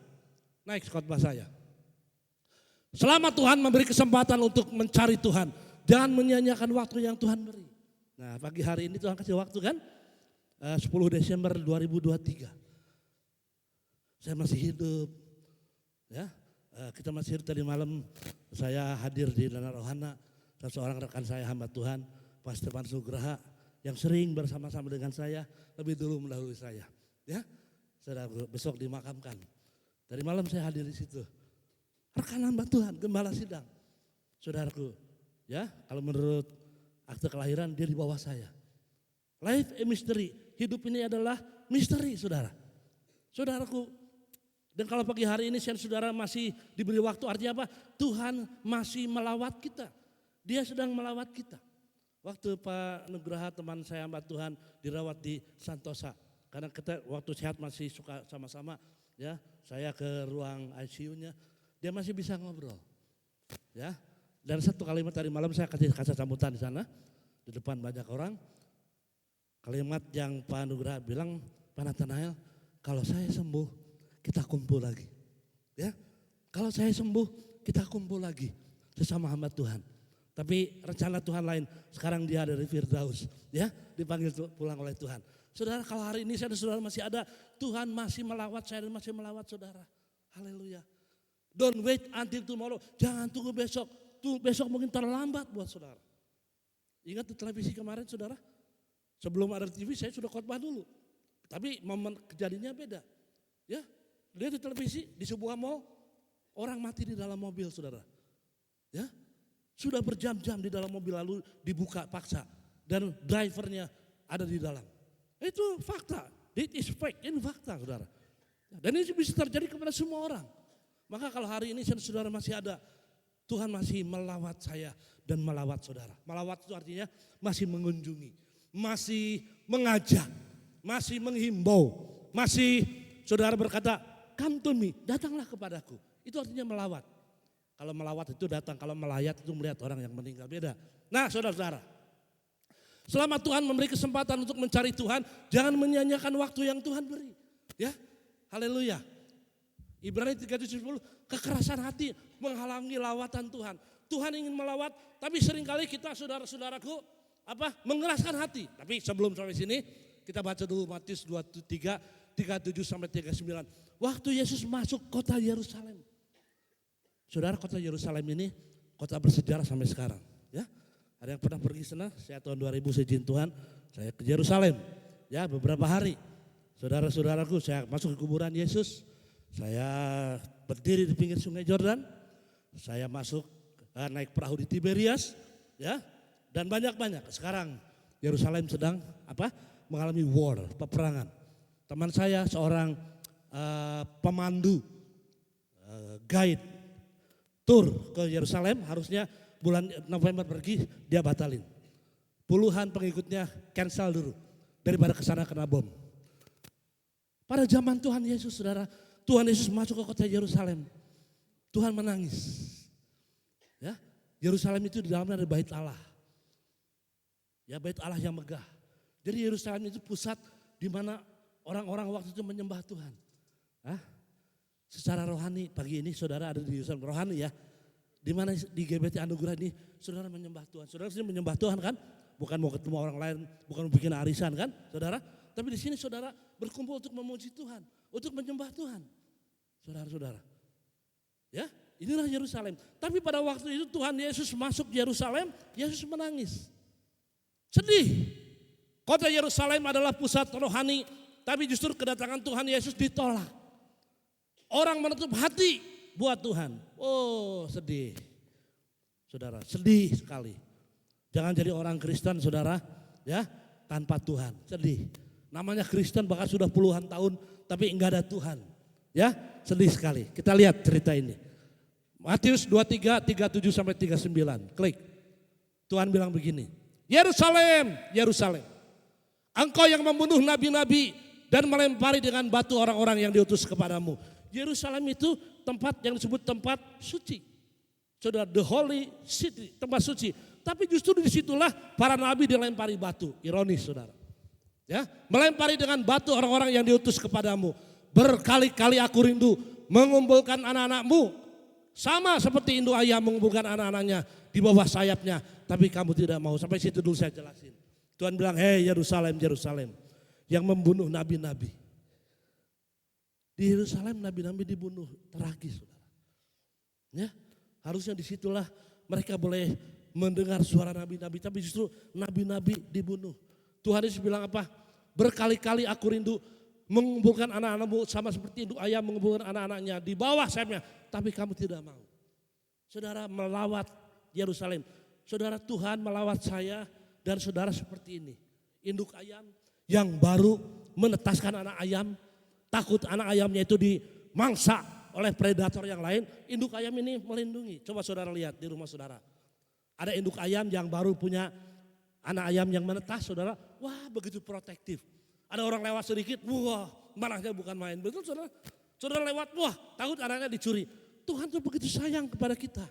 B: Naik khotbah saya. Selama Tuhan memberi kesempatan untuk mencari Tuhan, jangan menyia-nyiakan waktu yang Tuhan beri. Nah, pagi hari ini Tuhan kasih waktu kan? 10 Desember 2023. Saya masih hidup. Ya, kita masih hidup. Tadi malam saya hadir di Dana Rohana. Seorang rekan saya hamba Tuhan, Pak Stefan Sugraha, yang sering bersama-sama dengan saya, lebih dulu mendahului saya. Ya, saudara, besok dimakamkan. Dari malam saya hadir di situ. Rekan hamba Tuhan, gembala sidang. Saudaraku, ya, kalau menurut akte kelahiran dia di bawah saya. Life a mystery, hidup ini adalah misteri, saudara. Saudaraku, dan kalau pagi hari ini saudara masih diberi waktu, artinya apa? Tuhan masih melawat kita. Dia sedang melawat kita. Waktu Pak Nugraha teman saya hamba Tuhan dirawat di Santosa. Karena kita waktu sehat masih suka sama-sama, ya. Saya ke ruang ICU-nya, dia masih bisa ngobrol. Ya. Dan satu kalimat tadi malam saya kasih sambutan di sana, di depan banyak orang. Kalimat yang Pak Nugraha bilang, Pak Nathanael, kalau saya sembuh, kita kumpul lagi. Ya. Kalau saya sembuh, kita kumpul lagi sesama hamba Tuhan. Tapi rencana Tuhan lain, sekarang dia ada di Firdaus, ya, dipanggil pulang oleh Tuhan. Saudara, kalau hari ini saudara masih ada, Tuhan masih melawat saya dan masih melawat saudara. Haleluya. Don't wait until tomorrow, jangan tunggu besok. Besok mungkin terlambat buat saudara. Ingat di televisi kemarin saudara, sebelum ada TV saya sudah khotbah dulu. Tapi momen kejadiannya beda. Ya, lihat di televisi di sebuah mall, orang mati di dalam mobil saudara. Ya. Sudah berjam-jam di dalam mobil lalu dibuka paksa dan drivernya ada di dalam. Itu fakta, it is fact, ini fakta saudara. Dan ini bisa terjadi kepada semua orang. Maka kalau hari ini saudara masih ada, Tuhan masih melawat saya dan melawat saudara. Melawat itu artinya masih mengunjungi, masih mengajak, masih menghimbau, masih saudara berkata, come to me, datanglah kepadaku. Itu artinya melawat. Kalau melawat itu datang, kalau melayat itu melihat orang yang meninggal, beda. Nah saudara-saudara, selama Tuhan memberi kesempatan untuk mencari Tuhan, jangan menyia-nyiakan waktu yang Tuhan beri. Ya, haleluya. Ibrani 3:10, kekerasan hati menghalangi lawatan Tuhan. Tuhan ingin melawat, tapi seringkali kita saudara-saudaraku mengeraskan hati. Tapi sebelum sampai sini, kita baca dulu Matius 23, 37 sampai 39. Waktu Yesus masuk kota Yerusalem. Saudara, kota Yerusalem ini kota bersejarah sampai sekarang. Ya, ada yang pernah pergi sana? Saya tahun 2000 seizin Tuhan, saya ke Yerusalem. Ya, beberapa hari. Saudara-saudaraku, saya masuk ke kuburan Yesus. Saya berdiri di pinggir Sungai Yordan. Saya masuk naik perahu di Tiberias. Ya, dan banyak-banyak. Sekarang Yerusalem sedang mengalami war, peperangan. Teman saya seorang pemandu, guide. Tur ke Yerusalem, harusnya bulan November pergi, dia batalin. Puluhan pengikutnya cancel dulu, daripada kesana kena bom. Pada zaman Tuhan Yesus, saudara, Tuhan Yesus masuk ke kota Yerusalem. Tuhan menangis. Ya, Yerusalem itu di dalamnya ada bait Allah. Ya, bait Allah yang megah. Jadi Yerusalem itu pusat di mana orang-orang waktu itu menyembah Tuhan. Secara rohani pagi ini saudara ada di Yerusalem rohani ya. Di mana di GBT Anugerah ini saudara menyembah Tuhan. Saudara sini menyembah Tuhan kan? Bukan mau ketemu orang lain, bukan mau bikin arisan kan, saudara? Tapi di sini saudara berkumpul untuk memuji Tuhan, untuk menyembah Tuhan. Saudara-saudara. Ya, inilah Yerusalem. Tapi pada waktu itu Tuhan Yesus masuk Yerusalem, Yesus menangis. Sedih. Kota Yerusalem adalah pusat rohani, tapi justru kedatangan Tuhan Yesus ditolak. Orang menutup hati buat Tuhan. Oh, sedih. Saudara, sedih sekali. Jangan jadi orang Kristen saudara, ya, tanpa Tuhan. Sedih. Namanya Kristen bahkan sudah puluhan tahun tapi enggak ada Tuhan. Ya, sedih sekali. Kita lihat cerita ini. Matius 23, 37 sampai 39. Klik. Tuhan bilang begini. Yerusalem, Yerusalem. Engkau yang membunuh nabi-nabi dan melempari dengan batu orang-orang yang diutus kepadamu. Yerusalem itu tempat yang disebut tempat suci. Saudara, the holy city, tempat suci. Tapi justru disitulah para nabi dilempari batu. Ironis saudara. Ya, melempari dengan batu orang-orang yang diutus kepadamu. Berkali-kali aku rindu mengumpulkan anak-anakmu. Sama seperti induk ayam mengumpulkan anak-anaknya di bawah sayapnya. Tapi kamu tidak mau. Sampai situ dulu saya jelasin. Tuhan bilang, hei Yerusalem, Yerusalem. Yang membunuh nabi-nabi. Di Yerusalem nabi-nabi dibunuh. Tragis saudara. Ya, harusnya disitulah mereka boleh mendengar suara nabi-nabi. Tapi justru nabi-nabi dibunuh. Tuhan Yesus bilang apa? Berkali-kali aku rindu mengumpulkan anak-anakmu sama seperti induk ayam mengumpulkan anak-anaknya di bawah sayapnya. Tapi kamu tidak mau. Saudara melawat Yerusalem. Saudara Tuhan melawat saya dan saudara seperti ini. Induk ayam yang baru menetaskan anak ayam. Takut anak ayamnya itu dimangsa oleh predator yang lain. Induk ayam ini melindungi. Coba saudara lihat di rumah saudara. Ada induk ayam yang baru punya anak ayam yang menetas saudara, wah begitu protektif. Ada orang lewat sedikit, wah marahnya bukan main. Betul saudara? Saudara lewat, wah takut anaknya dicuri. Tuhan tuh begitu sayang kepada kita.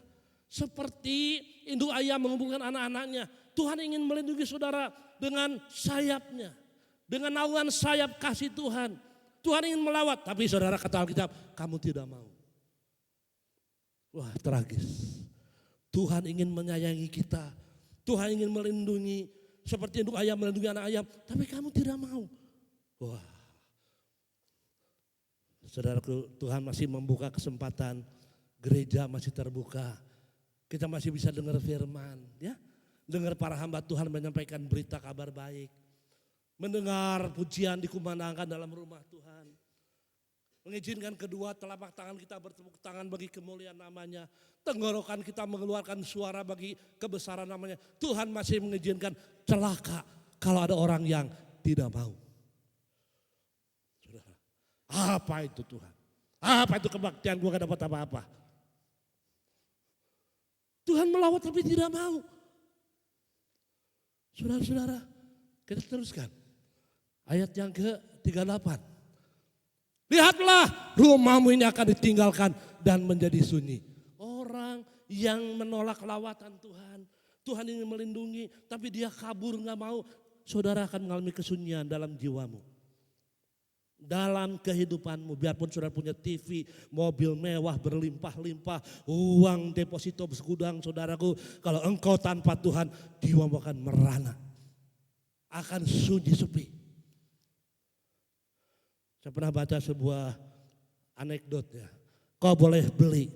B: Seperti induk ayam mengumpulkan anak-anaknya. Tuhan ingin melindungi saudara dengan sayapnya. Dengan naungan sayap kasih Tuhan. Tuhan ingin melawat, tapi saudara kata Alkitab, kamu tidak mau. Wah tragis. Tuhan ingin menyayangi kita. Tuhan ingin melindungi seperti induk ayam melindungi anak ayam, tapi kamu tidak mau. Wah, saudaraku, Tuhan masih membuka kesempatan, gereja masih terbuka, kita masih bisa dengar firman, ya, dengar para hamba Tuhan menyampaikan berita kabar baik, mendengar pujian dikumandangkan dalam rumah Tuhan, mengizinkan kedua telapak tangan kita bertepuk tangan bagi kemuliaan namanya. Tenggorokan kita mengeluarkan suara bagi kebesaran namanya. Tuhan masih mengizinkan celaka kalau ada orang yang tidak mau. Saudara, apa itu Tuhan? Apa itu kebaktian gue gak dapat apa-apa? Tuhan melawat tapi tidak mau. Saudara-saudara, kita teruskan. Ayat yang ke-38. Lihatlah rumahmu ini akan ditinggalkan dan menjadi sunyi. Orang yang menolak lawatan Tuhan. Tuhan ingin melindungi tapi dia kabur gak mau. Saudara akan mengalami kesunyian dalam jiwamu. Dalam kehidupanmu. Biarpun saudara punya TV, mobil mewah berlimpah-limpah. Uang deposito segudang saudaraku. Kalau engkau tanpa Tuhan jiwamu akan merana. Akan sunyi sepi. Saya pernah baca sebuah anekdot ya. Kau boleh beli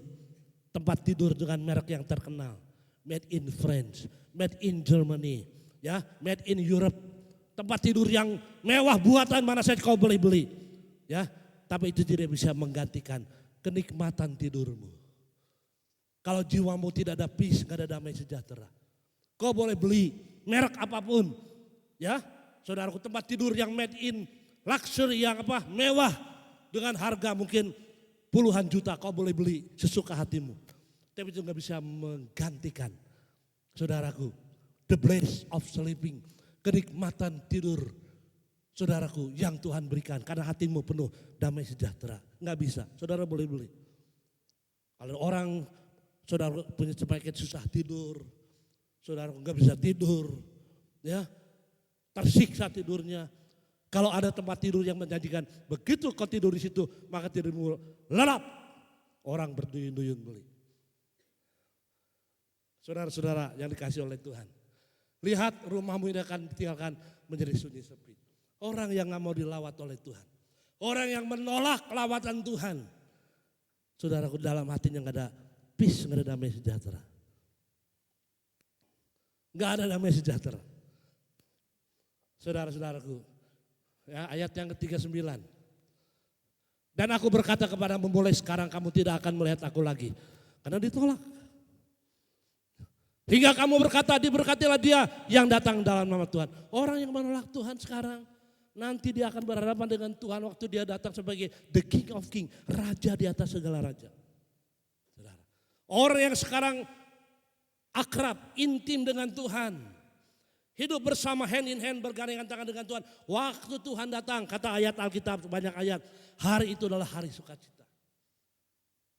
B: tempat tidur dengan merek yang terkenal. Made in France, made in Germany, ya, made in Europe. Tempat tidur yang mewah buatan mana saja kau boleh beli. Ya, tapi itu tidak bisa menggantikan kenikmatan tidurmu. Kalau jiwamu tidak ada peace, gak ada damai sejahtera. Kau boleh beli merek apapun. Ya, saudaraku, tempat tidur yang made in luxury yang mewah dengan harga mungkin puluhan juta kau boleh beli sesuka hatimu. Tapi itu gak bisa menggantikan, saudaraku, the bliss of sleeping, kenikmatan tidur, saudaraku, yang Tuhan berikan. Karena hatimu penuh damai sejahtera. Gak bisa, saudara boleh beli. Kalau orang, saudara punya penyakit susah tidur, saudara gak bisa tidur, ya, tersiksa tidurnya. Kalau ada tempat tidur yang menjanjikan, begitu kau tidur di situ, maka tidurmu lelap. Orang berduyun-duyun beli. Saudara-saudara yang dikasih oleh Tuhan. Lihat rumahmu ini akan ditinggalkan menjadi sunyi sepi. Orang yang gak mau dilawat oleh Tuhan. Orang yang menolak lawatan Tuhan. Saudaraku, dalam hatinya gak ada peace, gak ada damai sejahtera. Gak ada damai sejahtera. Saudara-saudaraku. Ya, ayat yang ke-39. Dan aku berkata kepadamu, mulai sekarang kamu tidak akan melihat aku lagi. Karena ditolak. Hingga kamu berkata, diberkatilah dia yang datang dalam nama Tuhan. Orang yang menolak Tuhan sekarang, nanti dia akan berhadapan dengan Tuhan waktu dia datang sebagai the King of King. Raja di atas segala raja. Orang yang sekarang akrab, intim dengan Tuhan. Hidup bersama hand in hand bergandengan tangan dengan Tuhan. Waktu Tuhan datang, kata ayat Alkitab banyak ayat. Hari itu adalah hari sukacita.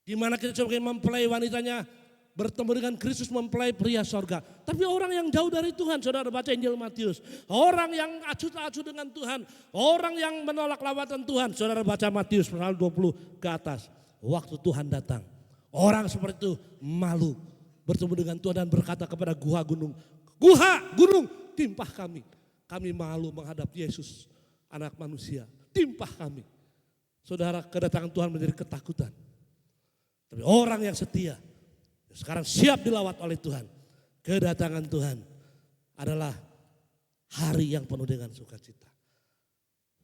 B: Di mana kita coba mempelai wanitanya bertemu dengan Kristus mempelai pria sorga. Tapi orang yang jauh dari Tuhan, saudara baca Injil Matius. Orang yang acuh tak acuh dengan Tuhan. Orang yang menolak lawatan Tuhan, saudara baca Matius pasal 20 ke atas. Waktu Tuhan datang, orang seperti itu malu bertemu dengan Tuhan dan berkata kepada gua gunung, timpah kami. Kami malu menghadap Yesus, anak manusia, timpah kami. Saudara, kedatangan Tuhan menjadi ketakutan. Tapi orang yang setia, sekarang siap dilawat oleh Tuhan. Kedatangan Tuhan adalah hari yang penuh dengan sukacita.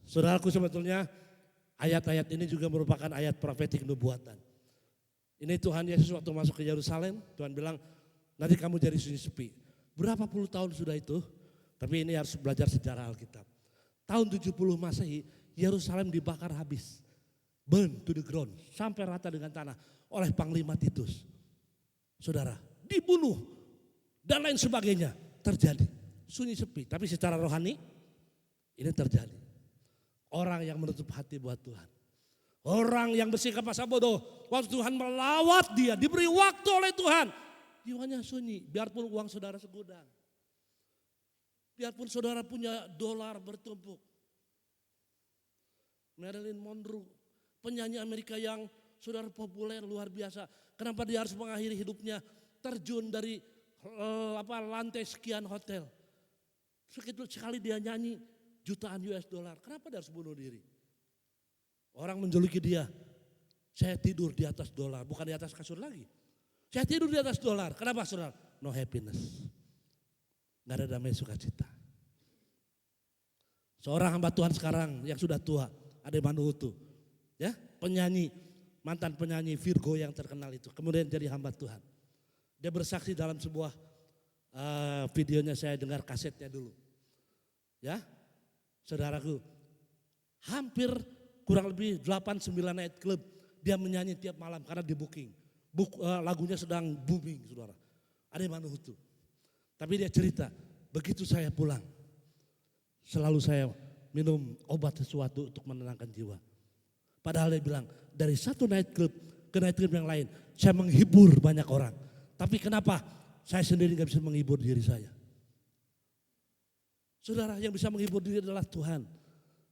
B: Saudaraku, sebetulnya ayat-ayat ini juga merupakan ayat profetik nubuatan. Ini Tuhan Yesus waktu masuk ke Yerusalem, Tuhan bilang nanti kamu jadi sunyi sepi. Berapa puluh tahun sudah itu? Tapi ini harus belajar sejarah Alkitab. Tahun 70 Masehi, Yerusalem dibakar habis. Burn to the ground, sampai rata dengan tanah oleh Panglima Titus. Saudara, dibunuh dan lain sebagainya terjadi. Sunyi sepi, tapi secara rohani ini terjadi. Orang yang menutup hati buat Tuhan. Orang yang bersikap masa bodoh, waktu Tuhan melawat dia, diberi waktu oleh Tuhan. Jiwanya sunyi, biarpun uang saudara segudang. Biarpun saudara punya dolar bertumpuk. Marilyn Monroe, penyanyi Amerika yang saudara populer luar biasa. Kenapa dia harus mengakhiri hidupnya terjun dari lantai sekian hotel. Segitu sekali dia nyanyi jutaan US dollar. Kenapa dia harus bunuh diri? Orang menjuluki dia. Saya tidur di atas dolar, bukan di atas kasur lagi. Saya tidur di atas dolar. Kenapa saudara? No happiness. Gak ada damai sukacita. Seorang hamba Tuhan sekarang yang sudah tua, Ade Manuhutu, ya, penyanyi, mantan penyanyi Virgo yang terkenal itu, kemudian jadi hamba Tuhan. Dia bersaksi dalam sebuah videonya, saya dengar kasetnya dulu. Ya, saudaraku, hampir kurang lebih 8-9 night club dia menyanyi tiap malam karena di booking. Lagunya sedang booming, saudara. Ade Manuhutu. Tapi dia cerita, begitu saya pulang, selalu saya minum obat sesuatu untuk menenangkan jiwa. Padahal dia bilang, dari satu night club ke night club yang lain, saya menghibur banyak orang. Tapi kenapa saya sendiri gak bisa menghibur diri saya? Saudara, yang bisa menghibur diri adalah Tuhan,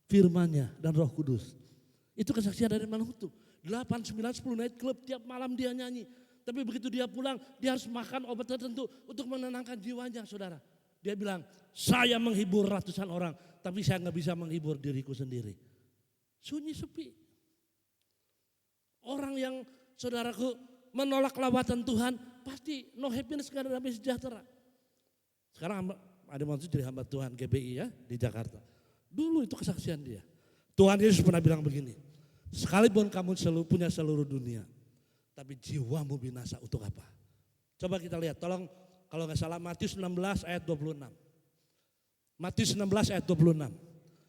B: firman-Nya dan Roh Kudus. Itu kesaksian dari Manuhutu. 8, 9, 10 night club tiap malam dia nyanyi. Tapi begitu dia pulang, dia harus makan obat tertentu untuk menenangkan jiwanya, saudara. Dia bilang, saya menghibur ratusan orang, tapi saya gak bisa menghibur diriku sendiri. Sunyi sepi. Orang yang saudaraku menolak lawatan Tuhan, pasti no happiness, gak ada damai sejahtera. Sekarang ada maksud jadi hamba Tuhan GBI ya di Jakarta. Dulu itu kesaksian dia. Tuhan Yesus pernah bilang begini, sekalipun kamu punya seluruh dunia, tapi jiwamu binasa untuk apa? Coba kita lihat, tolong kalau nggak salah Matius 16 ayat 26. Matius 16 ayat 26.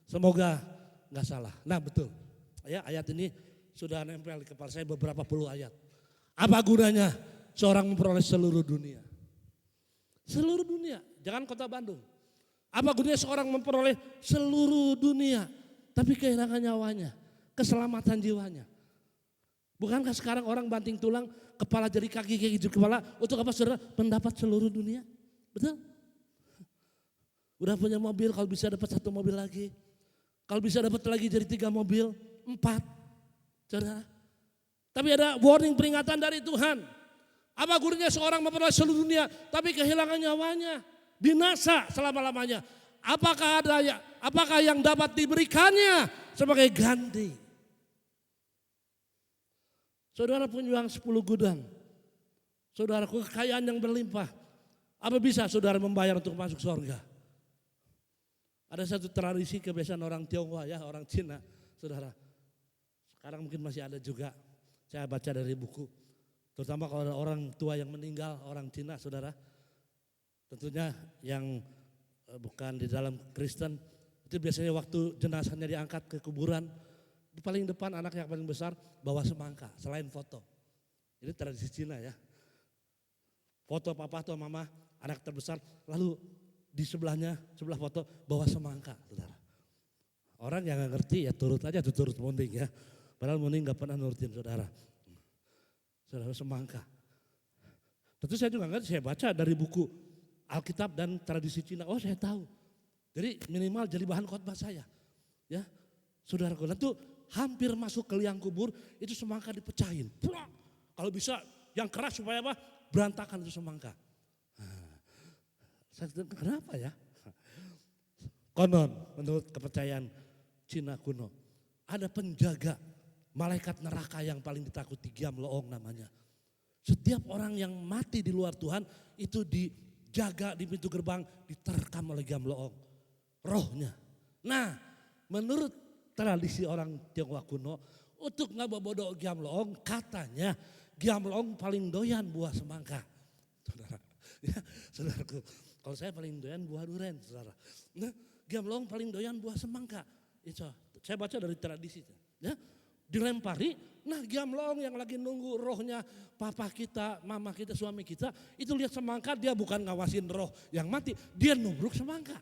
B: Semoga nggak salah. Nah betul, ya ayat ini sudah nempel di kepala saya beberapa puluh ayat. Apa gunanya seorang memperoleh seluruh dunia? Seluruh dunia, jangan kota Bandung. Apa gunanya seorang memperoleh seluruh dunia, tapi kehilangan nyawanya, keselamatan jiwanya? Bukankah sekarang orang banting tulang, kepala jadi kaki kepala, untuk apa saudara? Mendapat seluruh dunia, betul? Udah punya mobil, kalau bisa dapat 1 mobil lagi. Kalau bisa dapat lagi jadi 3 mobil, 4, saudara. Tapi ada warning, peringatan dari Tuhan. Apa gunanya seorang memperoleh seluruh dunia, tapi kehilangan nyawanya, binasa selama-lamanya. Apakah yang dapat diberikannya sebagai ganti? Saudara punya uang 10 gudang, saudara kekayaan yang berlimpah, apa bisa saudara membayar untuk masuk surga? Ada satu tradisi kebiasaan orang Tionghoa ya, orang Cina, saudara. Sekarang mungkin masih ada juga, saya baca dari buku. Terutama kalau ada orang tua yang meninggal, orang Cina saudara. Tentunya yang bukan di dalam Kristen, itu biasanya waktu jenazahnya diangkat ke kuburan, di paling depan anak yang paling besar bawa semangka selain foto. Ini tradisi Cina ya. Foto papa atau mama, anak terbesar, lalu di sebelahnya, sebelah foto bawa semangka, saudara. Orang yang gak ngerti ya turut aja, turut munding ya. Padahal munding gak pernah nurutin saudara. Saudara semangka. Tentu saya juga ngerti, saya baca dari buku Alkitab dan tradisi Cina. Oh saya tahu. Jadi minimal jadi bahan khotbah saya. Ya, saudaraku, tentu hampir masuk ke liang kubur itu semangka dipecahin. Plak. Kalau bisa yang keras supaya apa? Berantakan itu semangka. Kenapa ya? Konon menurut kepercayaan Cina kuno. Ada penjaga malaikat neraka yang paling ditakuti, Giam Loong namanya. Setiap orang yang mati di luar Tuhan itu dijaga di pintu gerbang, diterkam oleh Giam Loong. Rohnya. Nah menurut tradisi orang Tionghoa kuno, untuk ngabobodo Giam Loong katanya Giam Loong paling doyan buah semangka. Saudara, ya, saudaraku, kalau saya paling doyan buah duren, saudara. Nah, Giam Loong paling doyan buah semangka. Itu saya baca dari tradisi. Ya, dilempari, nah Giam Loong yang lagi nunggu rohnya papa kita, mama kita, suami kita, itu lihat semangka, dia bukan ngawasin roh yang mati, dia nubruk semangka.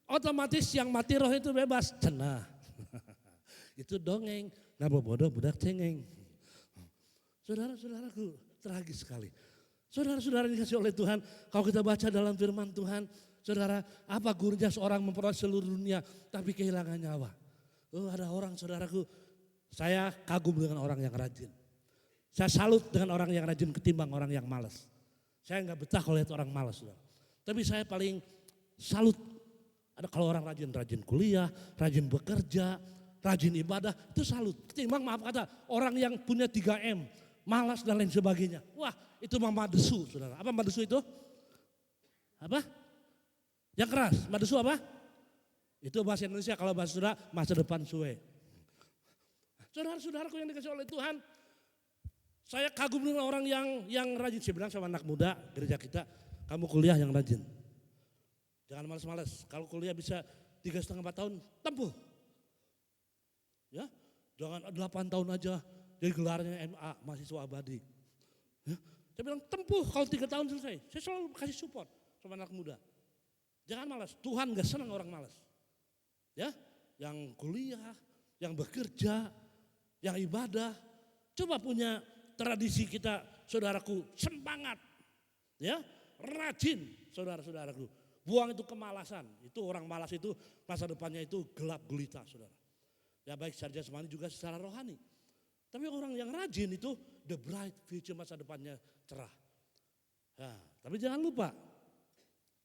B: Otomatis yang mati roh itu bebas, cenah. Itu dongeng, ngabobodo budak cengeng. Saudara-saudaraku, tragis sekali. Saudara-saudara dikasih oleh Tuhan, kalau kita baca dalam firman Tuhan, saudara, apa gurunya seorang memperoleh seluruh dunia tapi kehilangan nyawa? Oh, ada orang, saudaraku, saya kagum dengan orang yang rajin. Saya salut dengan orang yang rajin ketimbang orang yang malas. Saya enggak betah kalau lihat orang malas, saudara. Tapi saya paling salut ada kalau orang rajin kuliah, rajin bekerja, rajin ibadah, itu salut. Ketimbang maaf kata orang yang punya 3M, malas dan lain sebagainya. Wah, itu mah madesu, saudara. Apa madesu itu? Apa? Yang keras, madesu apa? Itu bahasa Indonesia, kalau bahasa Sunda masa depan suwe. Saudara-saudaraku yang dikasih oleh Tuhan, saya kagum dengan orang yang rajin. Saya bilang sama anak muda gereja kita, kamu kuliah yang rajin. Jangan malas-malas, kalau kuliah bisa 3,5 tahun, tempuh. Ya, jangan 8 tahun aja, jadi gelarnya MA, mahasiswa abadi. Ya, saya bilang tempuh, kalau 3 tahun selesai. Saya selalu kasih support sama anak muda. Jangan malas, Tuhan gak senang orang malas. Ya, yang kuliah, yang bekerja, yang ibadah, coba punya tradisi kita, saudaraku, semangat, ya, rajin, saudara-saudaraku. Buang itu kemalasan, itu orang malas itu masa depannya itu gelap gulita, saudara. Ya baik secara jasmani juga secara rohani. Tapi orang yang rajin itu the bright future, masa depannya cerah. Ya, tapi jangan lupa,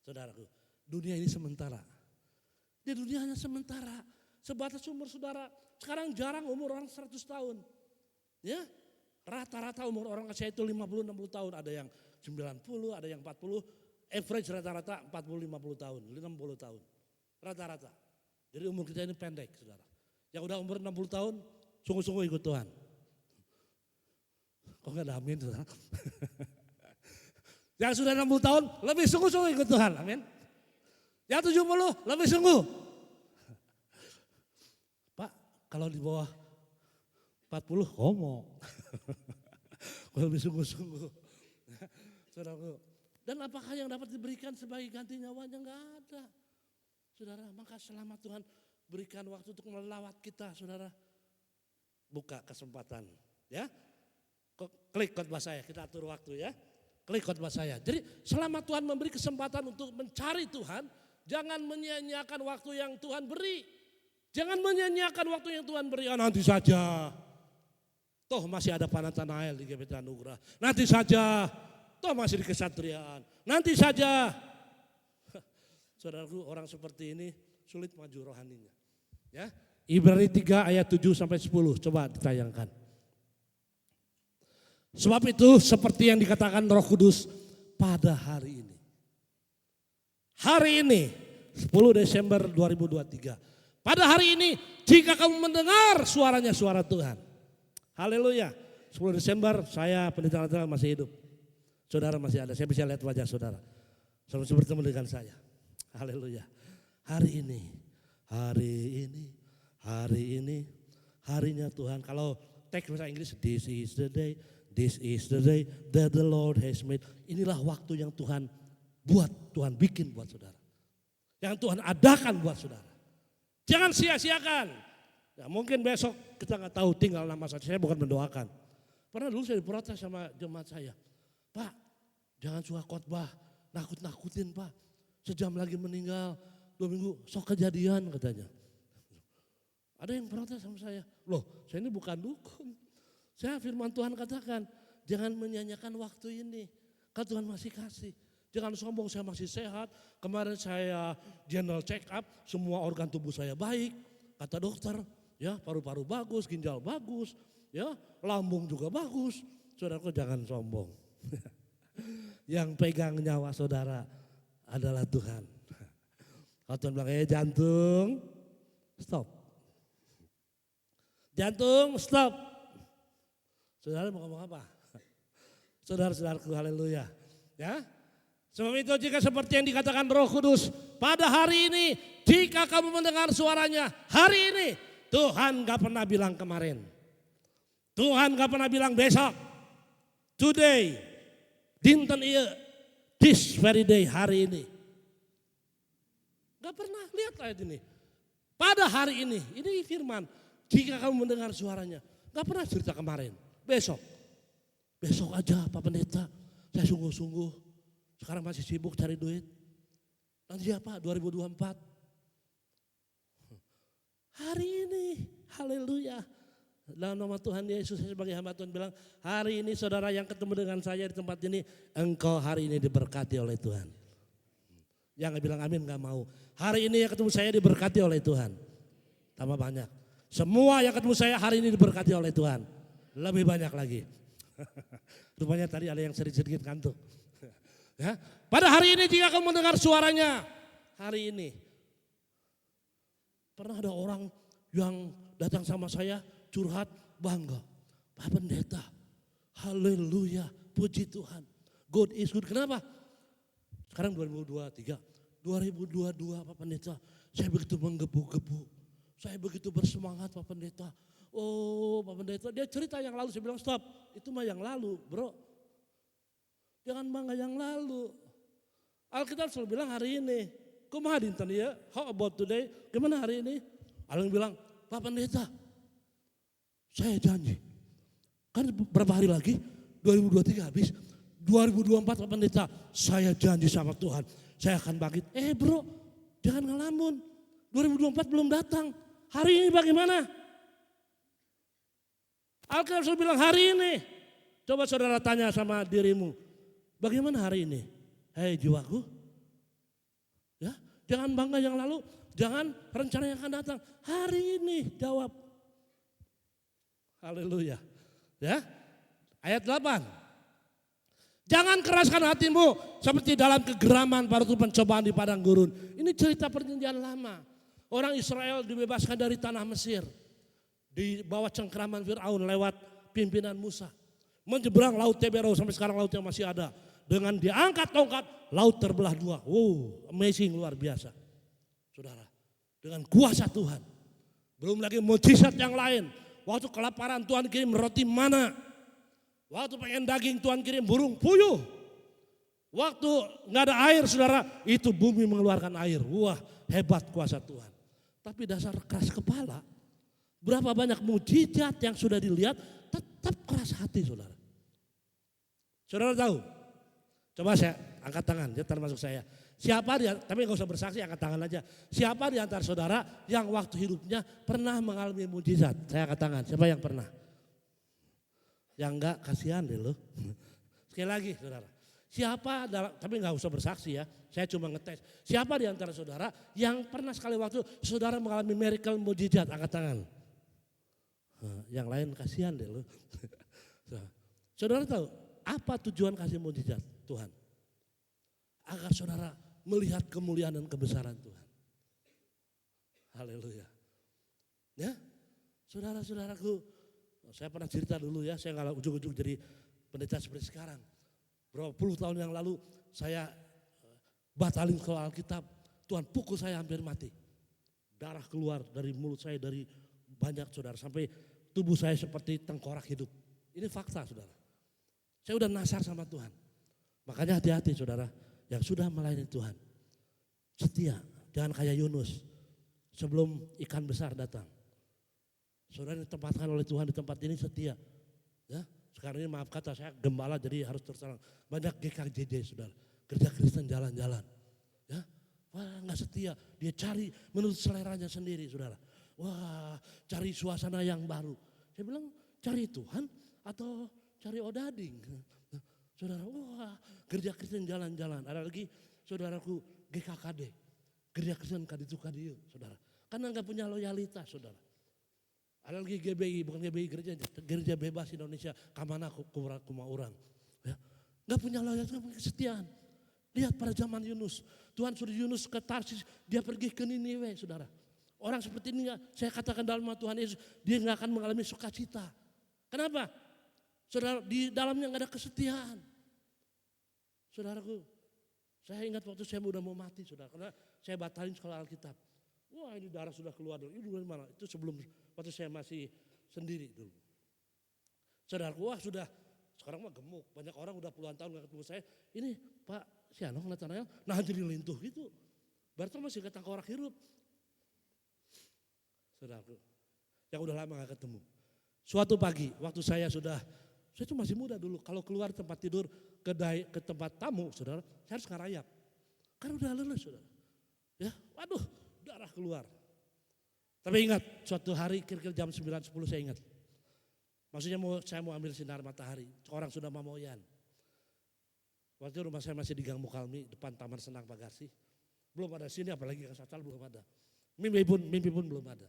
B: saudaraku, dunia ini sementara. Di dunia hanya sementara, sebatas umur saudara. Sekarang jarang umur orang 100 tahun. Ya, rata-rata umur orang Asia itu 50-60 tahun. Ada yang 90, ada yang 40. Average rata-rata 40-50 tahun, 60 tahun. Rata-rata. Jadi umur kita ini pendek, saudara. Yang udah umur 60 tahun, sungguh-sungguh ikut Tuhan. Kok gak ada amin, saudara? Yang sudah 60 tahun, lebih sungguh-sungguh ikut Tuhan, amin. Yang 70, lebih sungguh. Pak, kalau di bawah 40, homo. Lebih sungguh-sungguh. Saudaraku. Dan apakah yang dapat diberikan sebagai ganti nyawanya? Enggak ada. Saudara, maka selamat Tuhan berikan waktu untuk melawat kita, saudara. Buka kesempatan, ya. Klik khotbah saya, kita atur waktu ya. Klik khotbah saya. Jadi selama Tuhan memberi kesempatan untuk mencari Tuhan, jangan menyia-nyiakan waktu yang Tuhan beri. Jangan menyia-nyiakan waktu yang Tuhan beri. Ah, nanti saja. Toh masih ada Panatanael di GBT Anugerah. Nanti saja. Toh masih di kesatriaan. Nanti saja. Saudaraku, orang seperti ini sulit maju rohaninya. Ya. Ibrani 3 ayat 7 sampai 10. Coba ditayangkan. Sebab itu seperti yang dikatakan Roh Kudus pada hari ini. Hari ini 10 Desember 2023. Pada hari ini jika kamu mendengar suaranya, suara Tuhan. Haleluya. 10 Desember saya pendeta masih hidup. Saudara masih ada, saya bisa lihat wajah saudara. Saudara bertemu dengan saya. Haleluya. Hari ini, harinya Tuhan. Kalau teks bahasa Inggris, this is the day that the Lord has made. Inilah waktu yang Tuhan buat, Tuhan bikin buat saudara. Yang Tuhan adakan buat saudara. Jangan sia-siakan. Ya, mungkin besok kita nggak tahu tinggal nama saya bukan mendoakan. Pernah dulu saya diprotes sama jemaat saya. Pak, jangan suka khotbah, nakut-nakutin Pak. Sejam lagi meninggal, 2 minggu, sok kejadian katanya. Ada yang protes sama saya, loh saya ini bukan dukun. Saya firman Tuhan katakan, jangan menyanyikan waktu ini. Kan Tuhan masih kasih. Jangan sombong, saya masih sehat. Kemarin saya general check up, semua organ tubuh saya baik. Kata dokter, ya paru-paru bagus, ginjal bagus, ya lambung juga bagus. Saudaraku jangan sombong. Yang pegang nyawa saudara adalah Tuhan. Kalau Tuhan bilang, jantung, stop. Jantung, stop. Saudara mau ngomong apa? Saudara-saudaraku, haleluya. Ya. Sebab itu jika seperti yang dikatakan Roh Kudus, pada hari ini jika kamu mendengar suaranya, hari ini Tuhan gak pernah bilang kemarin. Tuhan gak pernah bilang besok. Today, dinten iya, this very day, hari ini. Gak pernah, lihat ayat ini. Pada hari ini firman, jika kamu mendengar suaranya. Gak pernah cerita kemarin, besok. Besok aja Pak Pendeta, saya sungguh-sungguh. Sekarang masih sibuk cari duit. Nanti apa? 2024. Hari ini, haleluya. Dalam nama Tuhan Yesus, saya sebagai hamba Tuhan bilang, hari ini saudara yang ketemu dengan saya di tempat ini, engkau hari ini diberkati oleh Tuhan. Yang gak bilang amin gak mau. Hari ini yang ketemu saya diberkati oleh Tuhan. Tambah banyak. Semua yang ketemu saya hari ini diberkati oleh Tuhan. Lebih banyak lagi. Rupanya tadi ada yang sedikit kantuk. Ya, pada hari ini jika kamu mendengar suaranya, hari ini. Pernah ada orang yang datang sama saya curhat bangga. Pak Pendeta, haleluya, puji Tuhan. God is good. Kenapa? Sekarang 2023, 2022 Pak Pendeta, saya begitu menggebu-gebu. Saya begitu bersemangat Pak Pendeta. Oh Pak Pendeta, dia cerita yang lalu, saya bilang stop, itu mah yang lalu bro. Jangan bangga yang lalu. Alkitab selalu bilang hari ini. Kumaha dinten ya? How about today? Gimana hari ini? Alkitab bilang, Pak Pendeta, saya janji. Kan berapa hari lagi? 2023 habis. 2024 Pak Pendeta, saya janji sama Tuhan. Saya akan bangkit. Bro, jangan ngelamun. 2024 belum datang. Hari ini bagaimana? Alkitab selalu bilang hari ini. Coba saudara tanya sama dirimu. Bagaimana hari ini? Hei jiwaku. Ya, jangan bangga yang lalu, jangan rencana yang akan datang. Hari ini jawab. Haleluya. Ya. Ayat 8. Jangan keraskan hatimu seperti dalam kegeraman pada waktu pencobaan di padang gurun. Ini cerita perjanjian lama. Orang Israel dibebaskan dari tanah Mesir. Di bawah cengkeraman Fir'aun lewat pimpinan Musa. Menyeberang laut Tiberias sampai sekarang lautnya masih ada. Dengan diangkat tongkat, laut terbelah dua. Wow, amazing, luar biasa. Saudara, dengan kuasa Tuhan. Belum lagi mujizat yang lain. Waktu kelaparan Tuhan kirim roti mana. Waktu pengen daging Tuhan kirim burung puyuh. Waktu nggak ada air saudara, itu bumi mengeluarkan air. Wah, hebat kuasa Tuhan. Tapi dasar keras kepala, berapa banyak mujizat yang sudah dilihat, tetap keras hati saudara. Saudara tahu? Coba saya angkat tangan, ya termasuk saya. Siapa dia, tapi nggak usah bersaksi, angkat tangan aja. Siapa di antara saudara yang waktu hidupnya pernah mengalami mujizat? Saya angkat tangan, siapa yang pernah? Yang enggak, kasihan deh lo. Sekali lagi saudara. Siapa, tapi nggak usah bersaksi ya, saya cuma ngetes. Siapa di antara saudara yang pernah sekali waktu saudara mengalami miracle mujizat? Angkat tangan. Yang lain kasihan deh lo. Saudara tahu apa tujuan kasih mujizat Tuhan? Agar saudara melihat kemuliaan dan kebesaran Tuhan. Haleluya. Ya, saudara-saudaraku, saya pernah cerita dulu ya, saya nggak ujung-ujung jadi pendeta seperti sekarang. Berapa puluh tahun yang lalu saya batalin sekolah Alkitab, Tuhan pukul saya hampir mati. Darah keluar dari mulut saya, dari banyak saudara, sampai tubuh saya seperti tengkorak hidup. Ini fakta saudara. Saya udah nasar sama Tuhan. Makanya hati-hati saudara yang sudah melayani Tuhan. Setia, jangan kayak Yunus sebelum ikan besar datang. Saudara ditempatkan oleh Tuhan di tempat ini setia. Ya, Sekarang ini maaf kata saya gembala jadi harus terus terang. Banyak GKJJ saudara, kerja Kristen jalan-jalan. Ya, wah nggak setia, dia cari menurut seleranya sendiri saudara. Wah cari suasana yang baru. Saya bilang cari Tuhan atau cari odading. Saudara, wah kerja Kristen jalan-jalan. Ada lagi saudaraku GKKD, kerja Kristen kaditu kadiu saudara. Karena nggak punya loyalitas saudara. Ada lagi GBI, bukan GBI gereja bebas Indonesia, kamana kuma orang. Ya. Gak punya loyalitas, gak punya kesetiaan. Lihat pada zaman Yunus, Tuhan suruh Yunus ke Tarsis, dia pergi ke Niniwe saudara. Orang seperti ini saya katakan dalam nama Tuhan Yesus, dia gak akan mengalami sukacita. Kenapa? Saudara, di dalamnya gak ada kesetiaan. Saudaraku, saya ingat waktu saya udah mau mati saudara, karena saya batalin sekolah Alkitab. Wah ini darah sudah keluar dari itu dari mana? Itu sebelum waktu saya masih sendiri dulu. Saudaraku, wah sudah sekarang mah gemuk. Banyak orang udah puluhan tahun gak ketemu saya. Ini Pak Sianong Nathanael, nah jadi lintuh gitu. Berarti masih kata korak hirup. Saudaraku, yang udah lama gak ketemu. Suatu pagi waktu saya itu masih muda dulu. Kalau keluar tempat tidur ke tempat tamu saudara, saya harus ngarayap. Karena udah lelah saudara. Ya, waduh. Darah keluar. Tapi ingat, suatu hari kira-kira jam 9-10 saya ingat. Maksudnya saya mau ambil sinar matahari. Orang sudah mamoyan. Waktu itu rumah saya masih di Gang Mukalmi, depan Taman Senang Pagarsi. Belum ada sini, apalagi Kang Satal belum ada. Mimpi pun belum ada.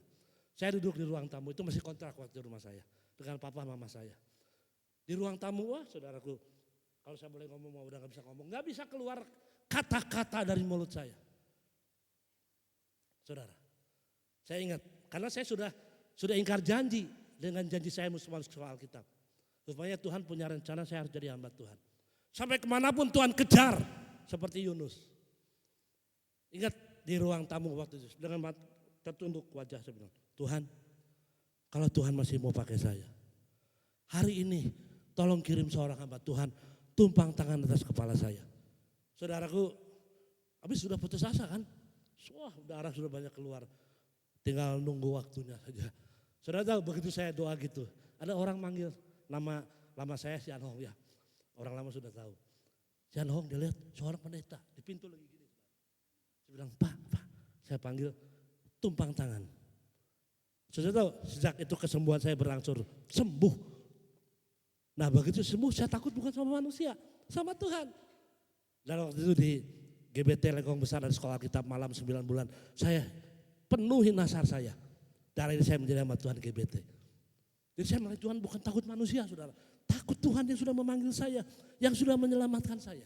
B: Saya duduk di ruang tamu, itu masih kontrak waktu rumah saya. Dengan papa mama saya. Di ruang tamu, wah saudaraku. Kalau saya boleh ngomong, udah gak bisa ngomong. Gak bisa keluar kata-kata dari mulut saya. Saudara, saya ingat karena saya sudah ingkar janji dengan janji saya masuk soal Alkitab. Rupanya Tuhan punya rencana saya harus jadi hamba Tuhan. Sampai kemanapun Tuhan kejar seperti Yunus. Ingat di ruang tamu waktu itu dengan tertunduk wajah saya bilang, Tuhan kalau Tuhan masih mau pakai saya. Hari ini tolong kirim seorang hamba Tuhan tumpang tangan atas kepala saya. Saudaraku, habis sudah putus asa kan? Wah darah sudah banyak keluar, tinggal nunggu waktunya saja. Saudara tahu begitu saya doa gitu, ada orang manggil nama saya si Anhong ya, orang lama sudah tahu. Si Anhong dia lihat seorang pendeta di pintu lagi gini. Saya bilang Pak, saya panggil tumpang tangan. Saudara tahu sejak itu kesembuhan saya berangsur sembuh. Nah begitu sembuh saya takut bukan sama manusia, sama Tuhan. Dan waktu itu di GBT Lengkong Besar dan Sekolah Alkitab malam 9 bulan. Saya penuhi nasar saya. Dari ini saya menjadi hamba Tuhan GBT. Jadi saya melihat Tuhan bukan takut manusia saudara. Takut Tuhan yang sudah memanggil saya. Yang sudah menyelamatkan saya.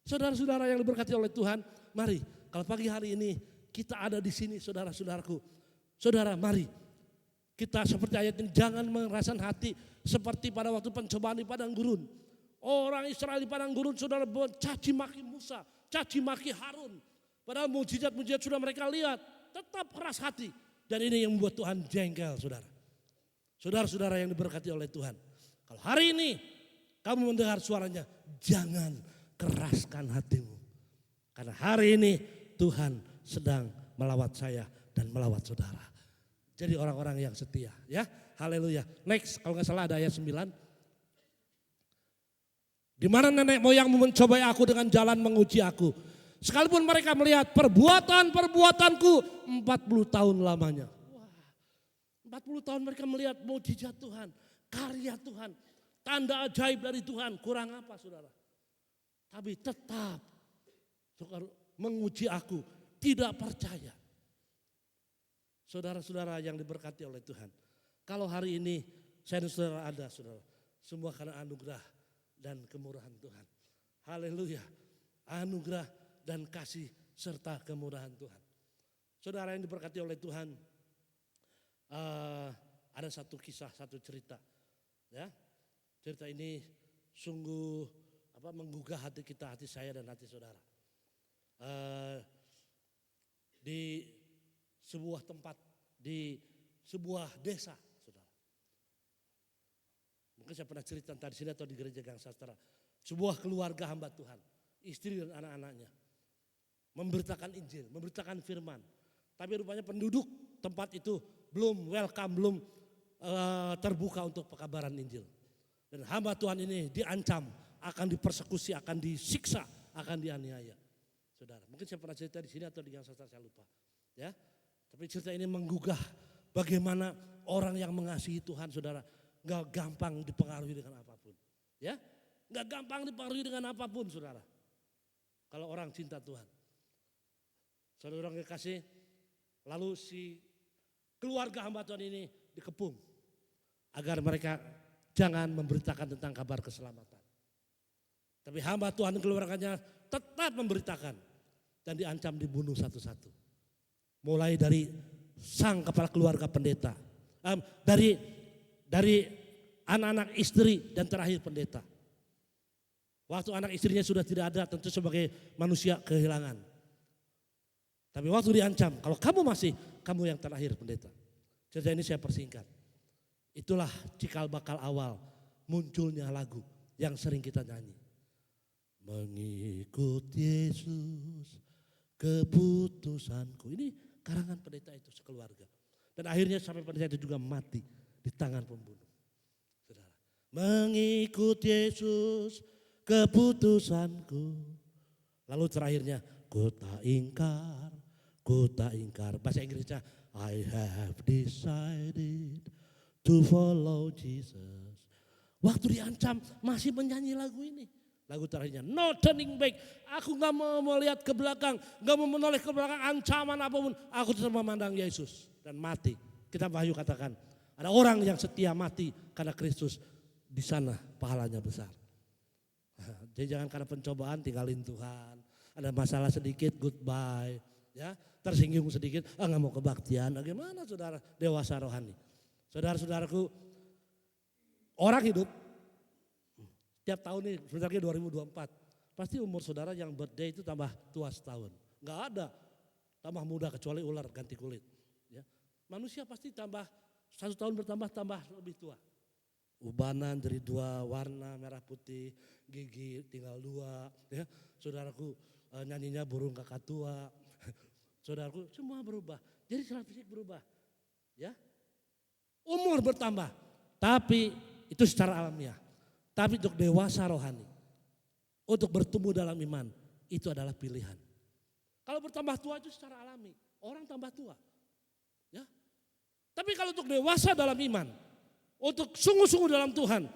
B: Saudara-saudara yang diberkati oleh Tuhan. Mari kalau pagi hari ini kita ada di sini saudara-saudaraku. Saudara mari. Kita seperti ayat ini jangan mengerasan hati. Seperti pada waktu pencobaan di padang gurun. Orang Israel di padang gurun saudara caci maki Musa. Caci maki Harun. Padahal mujizat-mujizat sudah mereka lihat. Tetap keras hati. Dan ini yang membuat Tuhan jengkel saudara. Saudara-saudara yang diberkati oleh Tuhan. Kalau hari ini kamu mendengar suaranya. Jangan keraskan hatimu. Karena hari ini Tuhan sedang melawat saya dan melawat saudara. Jadi orang-orang yang setia ya. Haleluya. Next kalau gak salah ada ayat 9. Di mana nenek moyangmu mencobai aku dengan jalan menguji aku. Sekalipun mereka melihat perbuatanku 40 tahun lamanya. Wah, 40 tahun mereka melihat mujizat Tuhan, karya Tuhan, tanda ajaib dari Tuhan. Kurang apa saudara? Tapi tetap menguji aku, tidak percaya. Saudara-saudara yang diberkati oleh Tuhan. Kalau hari ini saya dan saudara ada saudara. Semua karena anugerah dan kemurahan Tuhan. Haleluya. Anugerah dan kasih serta kemurahan Tuhan. Saudara yang diberkati oleh Tuhan. Ada satu kisah, satu cerita. Ya. Cerita ini sungguh menggugah hati kita, hati saya dan hati saudara. Di sebuah tempat, di sebuah desa, saudara. Mungkin saya pernah cerita tadi sini atau di gereja Gang Sastra. Sebuah keluarga hamba Tuhan, istri dan anak-anaknya. Memberitakan Injil, memberitakan firman. Tapi rupanya penduduk tempat itu belum welcome, belum terbuka untuk pekabaran Injil. Dan hamba Tuhan ini diancam, akan dipersekusi, akan disiksa, akan dianiaya. Saudara, mungkin saya pernah cerita di sini atau di yang saya lupa. Ya, tapi cerita ini menggugah bagaimana orang yang mengasihi Tuhan, saudara, nggak gampang dipengaruhi dengan apapun. Ya, nggak gampang dipengaruhi dengan apapun, saudara. Kalau orang cinta Tuhan. Saudara orang kekasih, lalu si keluarga hamba Tuhan ini dikepung agar mereka jangan memberitakan tentang kabar keselamatan. Tapi hamba Tuhan dan keluarganya tetap memberitakan dan diancam dibunuh satu-satu. Mulai dari sang kepala keluarga pendeta, dari anak-anak istri dan terakhir pendeta. Waktu anak istrinya sudah tidak ada, tentu sebagai manusia kehilangan. Tapi waktu diancam, kalau kamu masih, kamu yang terakhir pendeta. Cerita ini saya persingkat. Itulah cikal bakal awal munculnya lagu yang sering kita nyanyi. Mengikut Yesus keputusanku. Ini karangan pendeta itu sekeluarga. Dan akhirnya sampai pendeta itu juga mati di tangan pembunuh. Saudara, mengikut Yesus keputusanku. Lalu terakhirnya, ku tak ingkar. Bahasa Inggrisnya, I have decided to follow Jesus. Waktu diancam masih menyanyi lagu ini. Lagu terakhirnya, no turning back. Aku gak mau melihat ke belakang, gak mau menoleh ke belakang ancaman apapun. Aku tetap memandang Yesus dan mati. Kita Wahyu katakan, ada orang yang setia mati karena Kristus, di sana pahalanya besar. Jadi jangan karena pencobaan tinggalin Tuhan. Ada masalah sedikit goodbye, ya tersinggung sedikit, nggak mau kebaktian. Bagaimana saudara dewasa rohani? Saudara-saudaraku, orang hidup tiap tahun nih, sebentar lagi 2024, pasti umur saudara yang birthday itu tambah tua setahun. Nggak ada tambah muda kecuali ular ganti kulit. Ya. Manusia pasti tambah 1 tahun bertambah tambah lebih tua. Ubanan jadi 2 warna merah putih, gigi tinggal 2. Ya. Saudaraku nyanyinya burung kakak tua. Saudaraku semua berubah. Jadi secara fisik berubah. Ya. Umur bertambah. Tapi itu secara alamiah. Tapi untuk dewasa rohani, untuk bertumbuh dalam iman, itu adalah pilihan. Kalau bertambah tua itu secara alami, orang tambah tua. Ya. Tapi kalau untuk dewasa dalam iman, untuk sungguh-sungguh dalam Tuhan,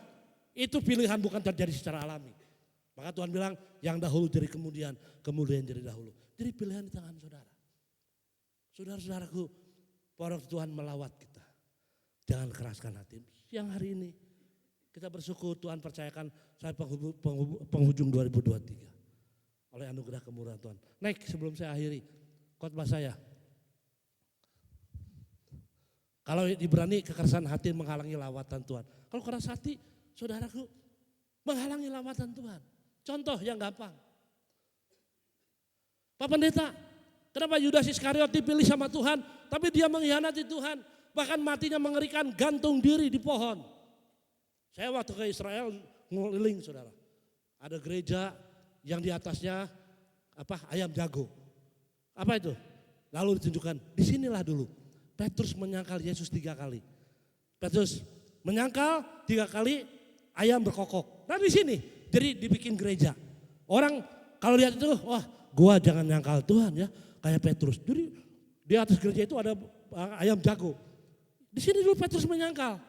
B: itu pilihan bukan terjadi secara alami. Maka Tuhan bilang, yang dahulu jadi kemudian, kemudian jadi dahulu. Jadi pilihan di tangan saudara. Saudara-saudaraku, para Tuhan melawat kita. Jangan keraskan hati. Yang hari ini, kita bersyukur Tuhan percayakan saya penghujung 2023 oleh anugerah kemurahan Tuhan. Next, sebelum saya akhiri khotbah saya. Kalau Ibrani kekerasan hati menghalangi lawatan Tuhan. Kalau keras hati, saudaraku, menghalangi lawatan Tuhan. Contoh yang gampang. Pak Pendeta, kenapa Yudas Iskariot dipilih sama Tuhan, tapi dia mengkhianati Tuhan, bahkan matinya mengerikan, gantung diri di pohon. Saya waktu ke Israel ngeliling saudara, ada gereja yang di atasnya ayam jago. Apa itu? Lalu ditunjukkan, disinilah dulu Petrus menyangkal Yesus 3 kali. Petrus menyangkal 3 kali, ayam berkokok. Nah di sini, jadi dibikin gereja. Orang kalau lihat itu, wah gua jangan nyangkal Tuhan ya, kayak Petrus. Jadi di atas gereja itu ada ayam jago. Di sini dulu Petrus menyangkal.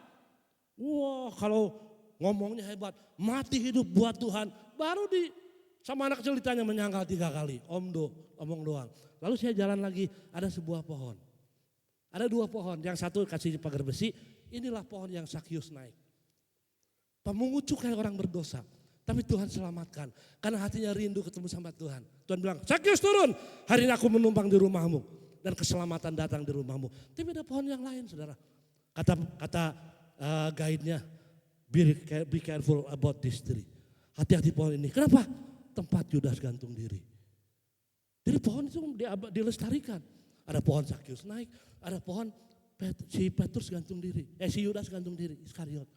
B: Wah kalau ngomongnya hebat, mati hidup buat Tuhan. Baru sama anak kecil ditanya menyangkal 3 kali, omong doang. Lalu saya jalan lagi, ada sebuah pohon. Ada 2 pohon, yang satu kasih pagar besi, inilah pohon yang Sakyus naik. Pemungut cukai orang berdosa, tapi Tuhan selamatkan. Karena hatinya rindu ketemu sama Tuhan. Tuhan bilang, Sakyus turun, hari ini aku menumpang di rumahmu. Dan keselamatan datang di rumahmu. Tapi ada pohon yang lain saudara. Kata guide-nya, be careful about this tree. Hati-hati pohon ini. Kenapa? Tempat Yudas gantung diri. Jadi pohon itu dilestarikan. Ada pohon Sakyus naik, ada pohon si Petrus gantung diri. Si Yudas gantung diri, Iskariot.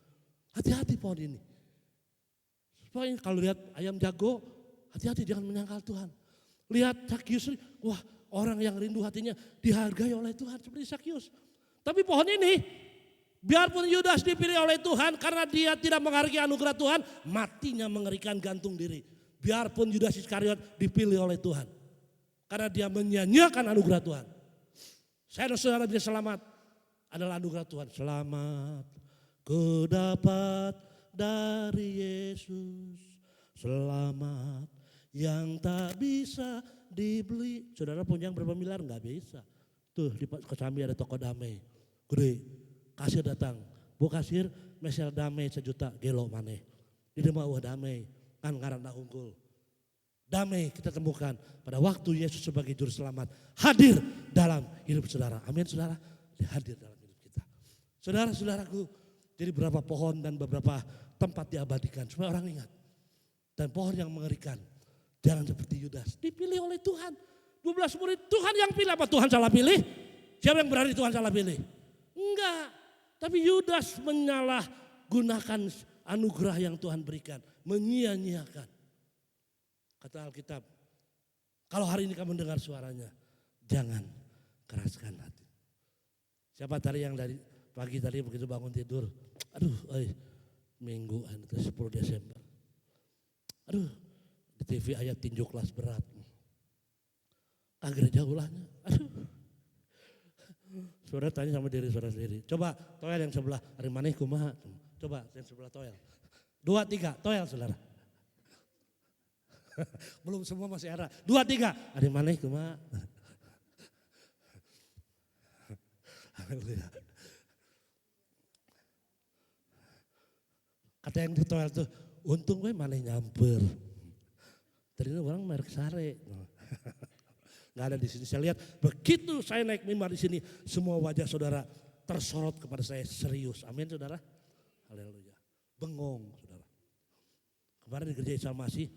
B: Hati-hati pohon ini. Supaya kalau lihat ayam jago, hati-hati jangan menyangkal Tuhan. Lihat Sakyus, wah orang yang rindu hatinya dihargai oleh Tuhan seperti Sakyus. Tapi pohon ini Biarpun Yudas dipilih oleh Tuhan karena dia tidak menghargai anugerah Tuhan, matinya mengerikan gantung diri. Biarpun Yudas Iskariot dipilih oleh Tuhan karena dia menyia-nyiakan anugerah Tuhan. Saya dan saudara bisa selamat adalah anugerah Tuhan. Selamat ku dapat dari Yesus, selamat yang tak bisa dibeli. Saudara punya berapa miliar? Enggak bisa. Tuh di Kosambi ada toko damai, gede, kasir datang, bu kasir mesel damai 1 juta, gelo maneh. Di rumah damai, kan karena unggul. Damai kita temukan pada waktu Yesus sebagai juru selamat hadir dalam hidup saudara. Amin saudara, dia hadir dalam hidup kita. Saudara-saudaraku, jadi beberapa pohon dan beberapa tempat diabadikan supaya orang ingat. Dan pohon yang mengerikan, jangan seperti Yudas, dipilih oleh Tuhan. 12 murid Tuhan yang pilih, apa Tuhan salah pilih? Siapa yang berani Tuhan salah pilih? Enggak, tapi Yudas menyalahgunakan anugerah yang Tuhan berikan, menyia-nyiakan. Kata Alkitab, kalau hari ini kamu dengar suaranya, jangan keraskan hati. Siapa tadi yang dari pagi tadi begitu bangun tidur, aduh, minggu itu 10 Desember. Aduh, di TV ayat tinju kelas berat. Gereja ulahnya, aduh. Saudara tanya sama diri saudara sendiri. Coba toel yang sebelah, hari maneh kumaha. Coba yang sebelah toel. 2, 3, toel saudara. Belum semua masih era. 2, 3, hari maneh kumaha. Haleluya. Kata yang di toel tuh, untung gue maneh nyamper. Ternyata orang merek sare. Nggak ada di sini. Saya lihat begitu saya naik mimbar di sini, semua wajah saudara tersorot kepada saya serius. Amin saudara. Haleluya. Bengong saudara. Kemarin di gereja Isa Masih,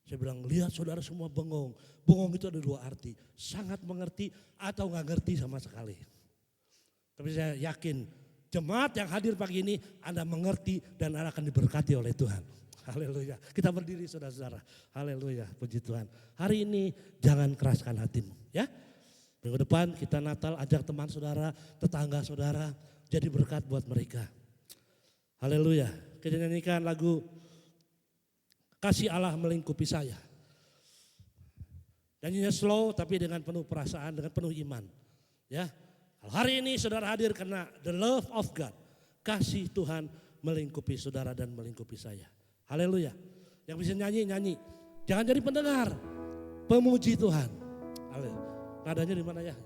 B: saya bilang lihat saudara semua bengong. Bengong itu ada 2 arti. Sangat mengerti atau nggak ngerti sama sekali. Tapi saya yakin jemaat yang hadir pagi ini Anda mengerti dan Anda akan diberkati oleh Tuhan. Haleluya. Kita berdiri saudara-saudara. Haleluya. Puji Tuhan. Hari ini jangan keraskan hatimu ya. Minggu depan kita Natal, ajak teman saudara, tetangga saudara. Jadi berkat buat mereka. Haleluya. Kita nyanyikan lagu Kasih Allah Melingkupi Saya. Nyanyinya slow tapi dengan penuh perasaan, dengan penuh iman. Ya. Hari ini saudara hadir karena the love of God. Kasih Tuhan melingkupi saudara dan melingkupi saya. Haleluya. Yang bisa nyanyi, nyanyi. Jangan jadi pendengar. Pemuji Tuhan. Haleluya. Nadanya di mana ya?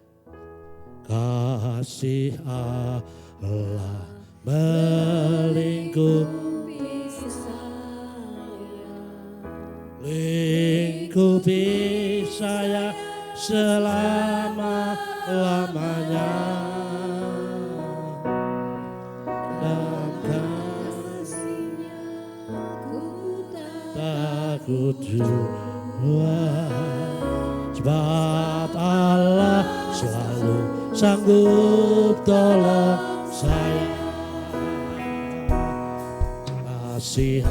B: Kasih Allah melingkupi saya. Lingkupi saya selama-lamanya. Takut jua, sebab Allah selalu sanggup tolong saya. Kasih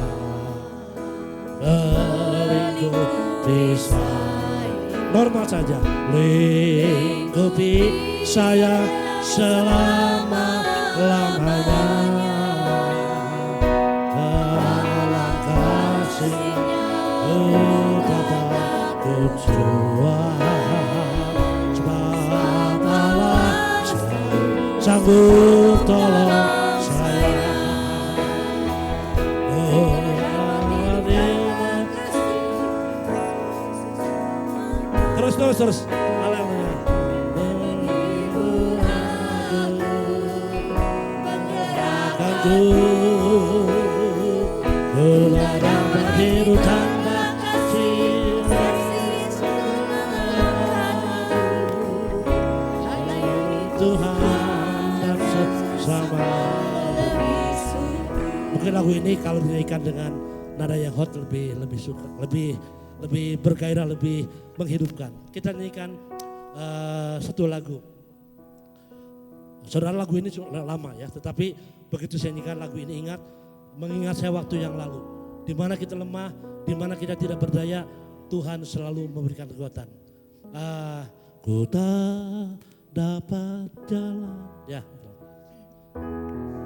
B: melingkupi saya. Normal saja. Lingkupi saya selama-lamanya. Sebab Allah selalu sanggup tolong saya. Terus. Haleluya. Aku berladang berbiru tanda kasih Tuhan dan sesama. Mungkin lagu ini kalau dinyanyikan dengan nada yang hot lebih suka, lebih bergairah, lebih menghidupkan. Kita nyanyikan satu lagu. Saudara, lagu ini lama ya, tetapi begitu saya nyanyikan lagu ini mengingat saya waktu yang lalu. Di mana kita lemah, di mana kita tidak berdaya, Tuhan selalu memberikan kekuatan. Aku tak dapat jalan. Ya.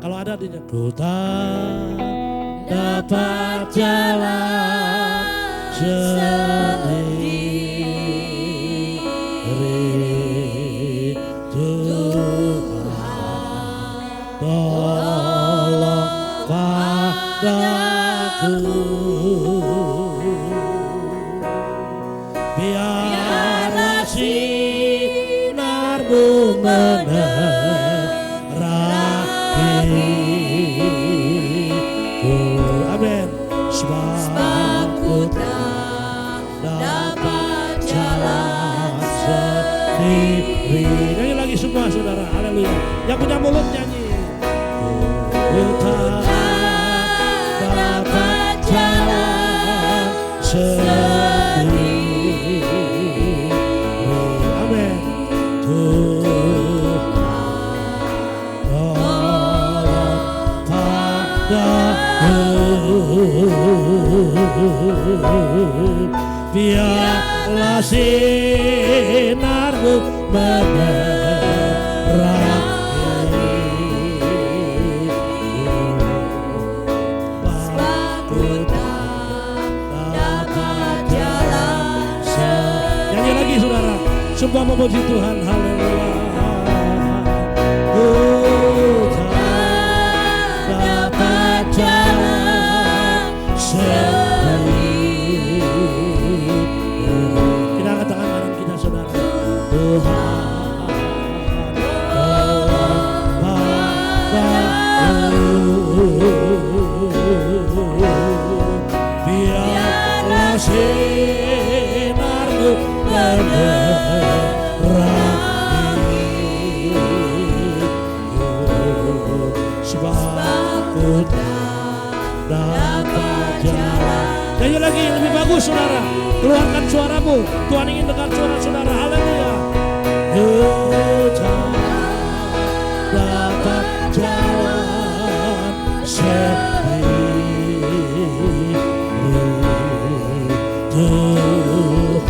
B: Kalau ada di ku tak dapat jalan sendiri, Tuhan tolong padaku. Biarlah sinarmu menerahiku. Amin. Sebab ku tak dapat jalan sendiri. Nyanyi lagi semua saudara, haleluya. Yang punya mulut nyanyi. Ku tak dapat jalan sendiri. Amin. Tuhan tolong padaku. Biarlah sinarmu menerahiku. Sebab ku tak dapat jalan sendiri. Nyanyi lagi saudara, semua memuji Tuhan, haleluya. Ku tak dapat jalan sendiri. Kita angkat tangan kanan kita saudara. Tuhan tolong padaku. Biarlah sinarmu menerahiku. Sebab ku tak dapat jalan. Nyanyi lagi lebih bagus saudara. Keluarkan suaramu. Tuhan ingin dengar suara saudara. Haleluya. Ku tak dapat jalan sendiri. Tuhan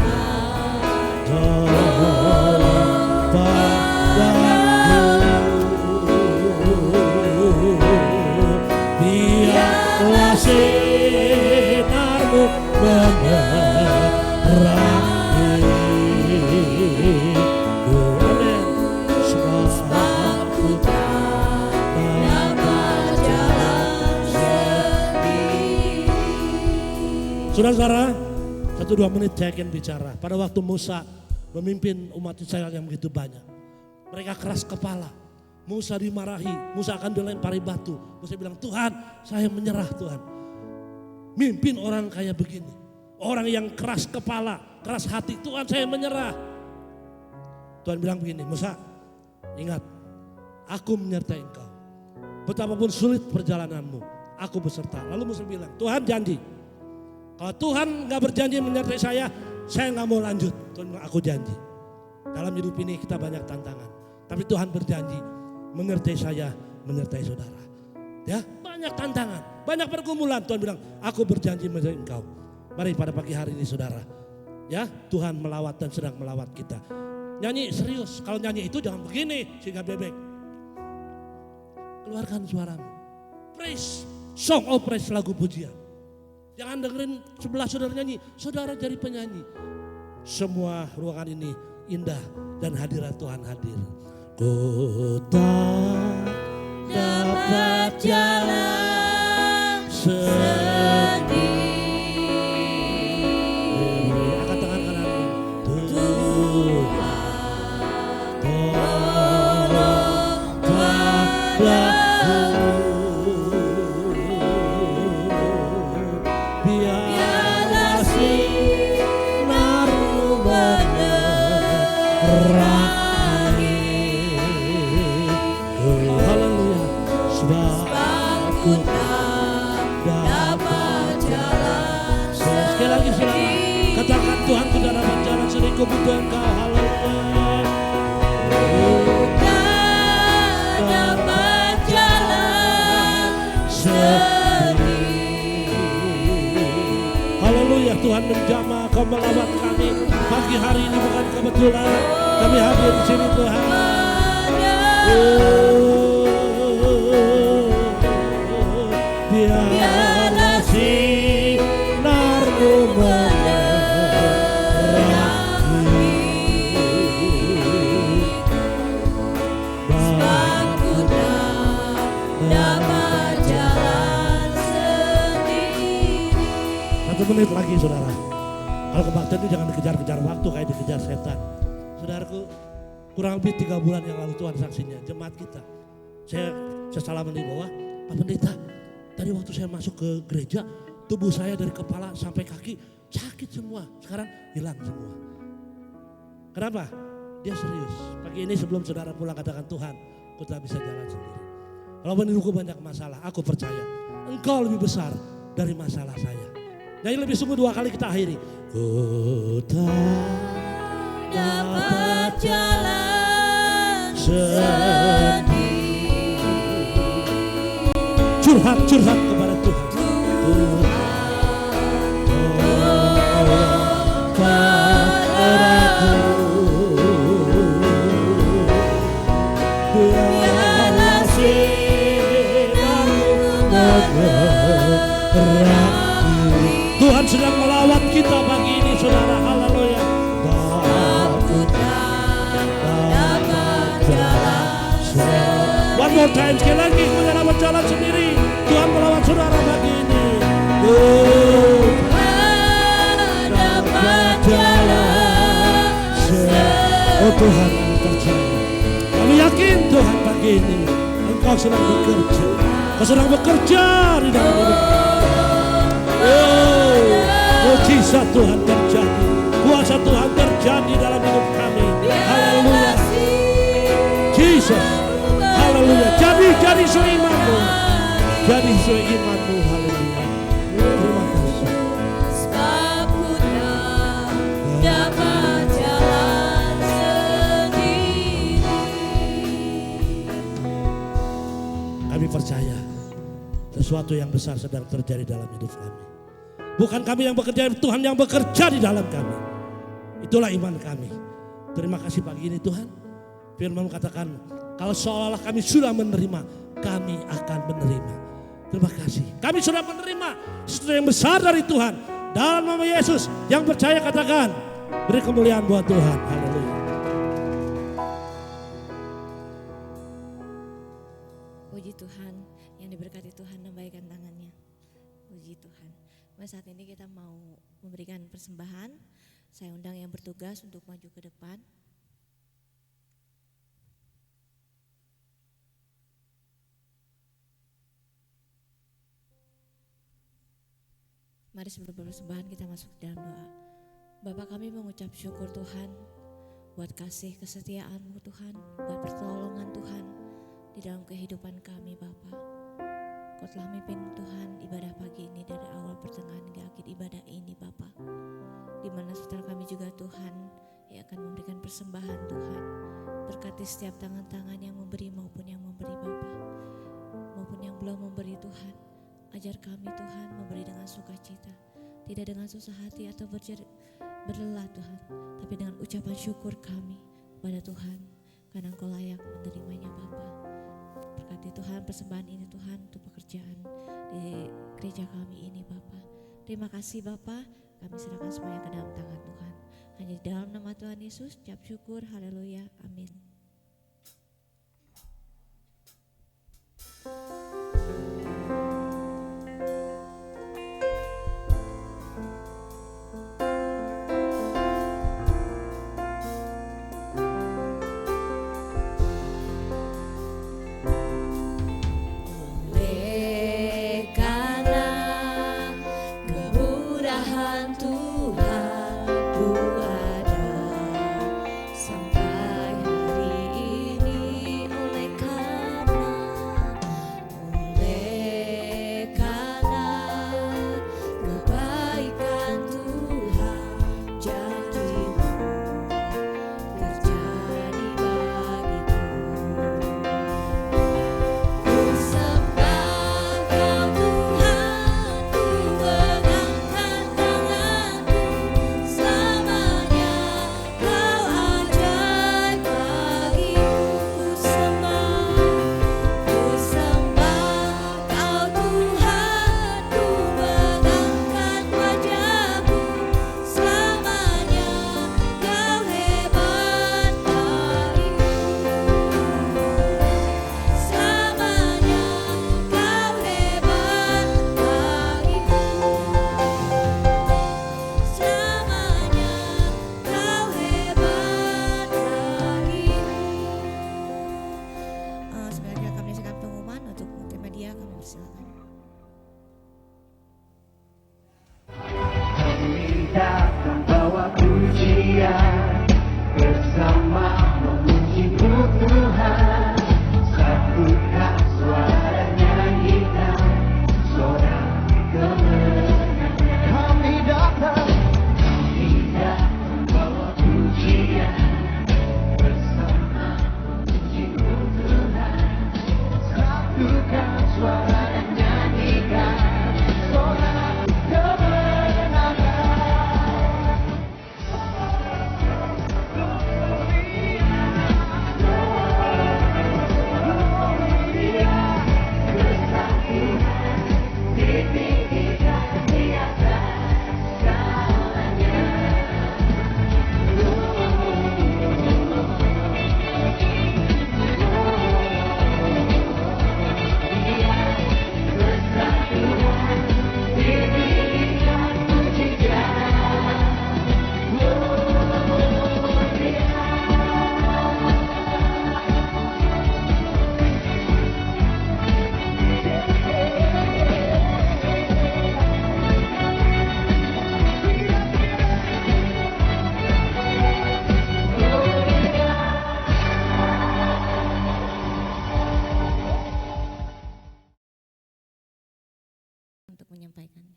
B: tolong padaku. Biarlah sinarmu menerahiku. Amin. Sebab ku tak dapat jalan sendiri. Saudara-saudara, 1-2 menit saya akan bicara. Pada waktu Musa memimpin umat Israel yang begitu banyak, mereka keras kepala. Musa dimarahi, Musa akan dilempari batu. Musa bilang, Tuhan saya menyerah Tuhan. Mimpin orang kayak begini. Orang yang keras kepala, keras hati, Tuhan saya menyerah. Tuhan bilang begini, Musa ingat aku menyertai engkau. Betapapun sulit perjalananmu, aku beserta. Lalu Musa bilang, Tuhan janji. Kalau Tuhan gak berjanji menyertai saya gak mau lanjut. Tuhan bilang, aku janji. Dalam hidup ini kita banyak tantangan. Tapi Tuhan berjanji menyertai saya, menyertai saudara. Ya, banyak tantangan, banyak pergumulan. Tuhan bilang, aku berjanji menyertai engkau. Mari pada pagi hari ini saudara. Ya, Tuhan melawat dan sedang melawat kita. Nyanyi serius, kalau nyanyi itu jangan begini sehingga bebek. Keluarkan suaramu. Praise, song of praise, lagu pujian. Jangan dengerin sebelah saudara nyanyi, saudara jadi penyanyi. Semua ruangan ini indah dan hadirat Tuhan hadir. Ku tak dapat jalan sendiri. Angkat tangan kananmu. Tuhan tolong padaku. Biarlah sinarmu menerahiku. Haleluya. Sebab ku tak dapat jalan sendiri. Sekali lagi saudara, katakan Tuhan ku tak dapat jalan sendiri, ku butuh engkau. Haleluya. Ku tak dapat jalan sendiri. Haleluya, Tuhan menjamah, kau melawat kami. Pagi hari ini bukan kebetulan, kami hadir di sini Tuhan. biarlah sinarmu menit lagi saudara. Kalau kebaktian itu jangan dikejar-kejar waktu kayak dikejar setan. Saudaraku, kurang lebih 3 bulan yang lalu Tuhan saksinya, jemaat kita. Saya salaman di bawah, Pak Pendeta, tadi waktu saya masuk ke gereja, tubuh saya dari kepala sampai kaki sakit semua. Sekarang hilang semua. Kenapa? Dia serius. Pagi ini sebelum saudara pulang katakan, Tuhan, aku telah bisa jalan sendiri. Walaupun hidupku banyak masalah, aku percaya Engkau lebih besar dari masalah saya. Nyanyi lebih sungguh 2 kali kita akhiri. Ku tak dapat jalan sendiri. Curhat kepada Tuhan. Biarlah sinarmu bergerak. Tuhan sedang melawat kita pagi ini saudara, haleluya. Aku dapat jalan sendiri. One more time, sekali lagi, aku dapat jalan sendiri. Tuhan melawat saudara pagi ini. Dapat jalan sendiri. Oh Tuhan, kami percaya. Kami yakin Tuhan pagi ini Engkau sedang bekerja. Engkau sedang bekerja di dalam hidup kami. Mujizat Tuhan terjadi, kuasa Tuhan terjadi dalam hidup kami. Haleluya. Jesus. Haleluya. Jadi seimanmu. Jadi seimanmu. Haleluya. Terima kasih. Sebab ku dapat jalan sendiri. Kami percaya sesuatu yang besar sedang terjadi dalam hidup kami. Bukan kami yang bekerja, Tuhan yang bekerja di dalam kami. Itulah iman kami. Terima kasih pagi ini Tuhan. Firman katakan, kalau seolah-olah kami sudah menerima, kami akan menerima. Terima kasih. Kami sudah menerima sesuatu yang besar dari Tuhan. Dalam nama Yesus, yang percaya katakan, beri kemuliaan buat Tuhan. Haleluya.
A: Puji Tuhan, yang diberkati Tuhan membaikan tangannya. Puji Tuhan. Saat ini kita mau memberikan persembahan. Saya undang yang bertugas untuk maju ke depan. Mari sebelum persembahan kita masuk ke dalam doa. Bapa, kami mengucap syukur Tuhan buat kasih kesetiaan-Mu Tuhan, buat pertolongan Tuhan di dalam kehidupan kami Bapa. Kau telah memimpin Tuhan ibadah pagi ini dari awal pertengahan hingga akhir ibadah ini Bapa. Di mana saudara kami juga Tuhan yang akan memberikan persembahan Tuhan. Berkati setiap tangan-tangan yang memberi maupun yang memberi Bapa. Maupun yang belum memberi Tuhan. Ajar kami Tuhan memberi dengan sukacita. Tidak dengan susah hati atau berlelah Tuhan. Tapi dengan ucapan syukur kami kepada Tuhan. Karena Engkau layak menerimanya Bapa. Berkati Tuhan persembahan ini Tuhan untuk pekerjaan di gereja kami ini Bapa. Terima kasih Bapa, kami serahkan semuanya ke dalam tangan Tuhan. Hanya di dalam nama Tuhan Yesus, ucap syukur, haleluya, amin.
C: Tuhan ku ada sampai hari
A: untuk menyampaikannya.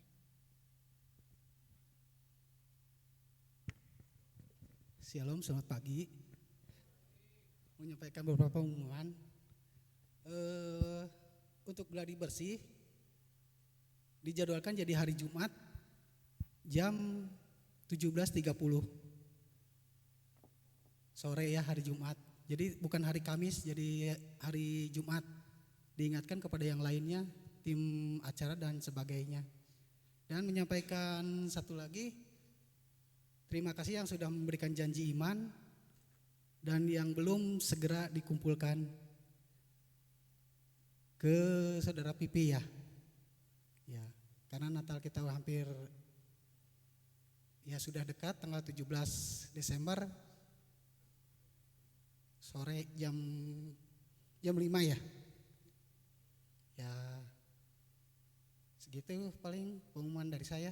C: Shalom, selamat pagi. Menyampaikan beberapa pengumuman. Untuk gladi bersih dijadwalkan jadi hari Jumat jam 17.30 sore ya, hari Jumat. Jadi bukan hari Kamis, jadi hari Jumat. Diingatkan kepada yang lainnya, tim acara dan sebagainya. Dan menyampaikan satu lagi, terima kasih yang sudah memberikan janji iman dan yang belum segera dikumpulkan ke saudara Pipi ya. Ya, karena Natal kita hampir ya sudah dekat, tanggal 17 Desember sore jam 5 ya. Ya, segitu paling pengumuman dari saya.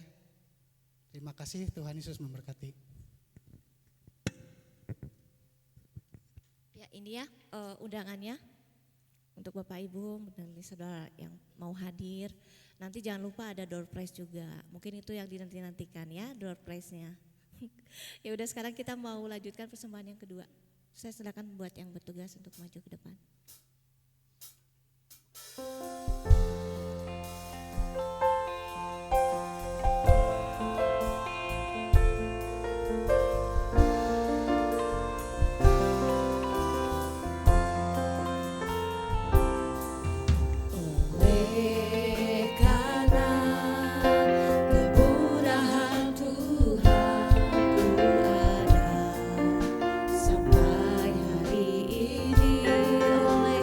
C: Terima kasih, Tuhan Yesus memberkati.
A: Ya, ini ya undangannya untuk Bapak Ibu dan saudara yang mau hadir. Nanti jangan lupa ada door prize juga. Mungkin itu yang dinanti-nantikan ya, door prize-nya. Ya udah, sekarang kita mau lanjutkan persembahan yang kedua. Saya silakan buat yang bertugas untuk maju ke depan.
D: Sampai hari ini oleh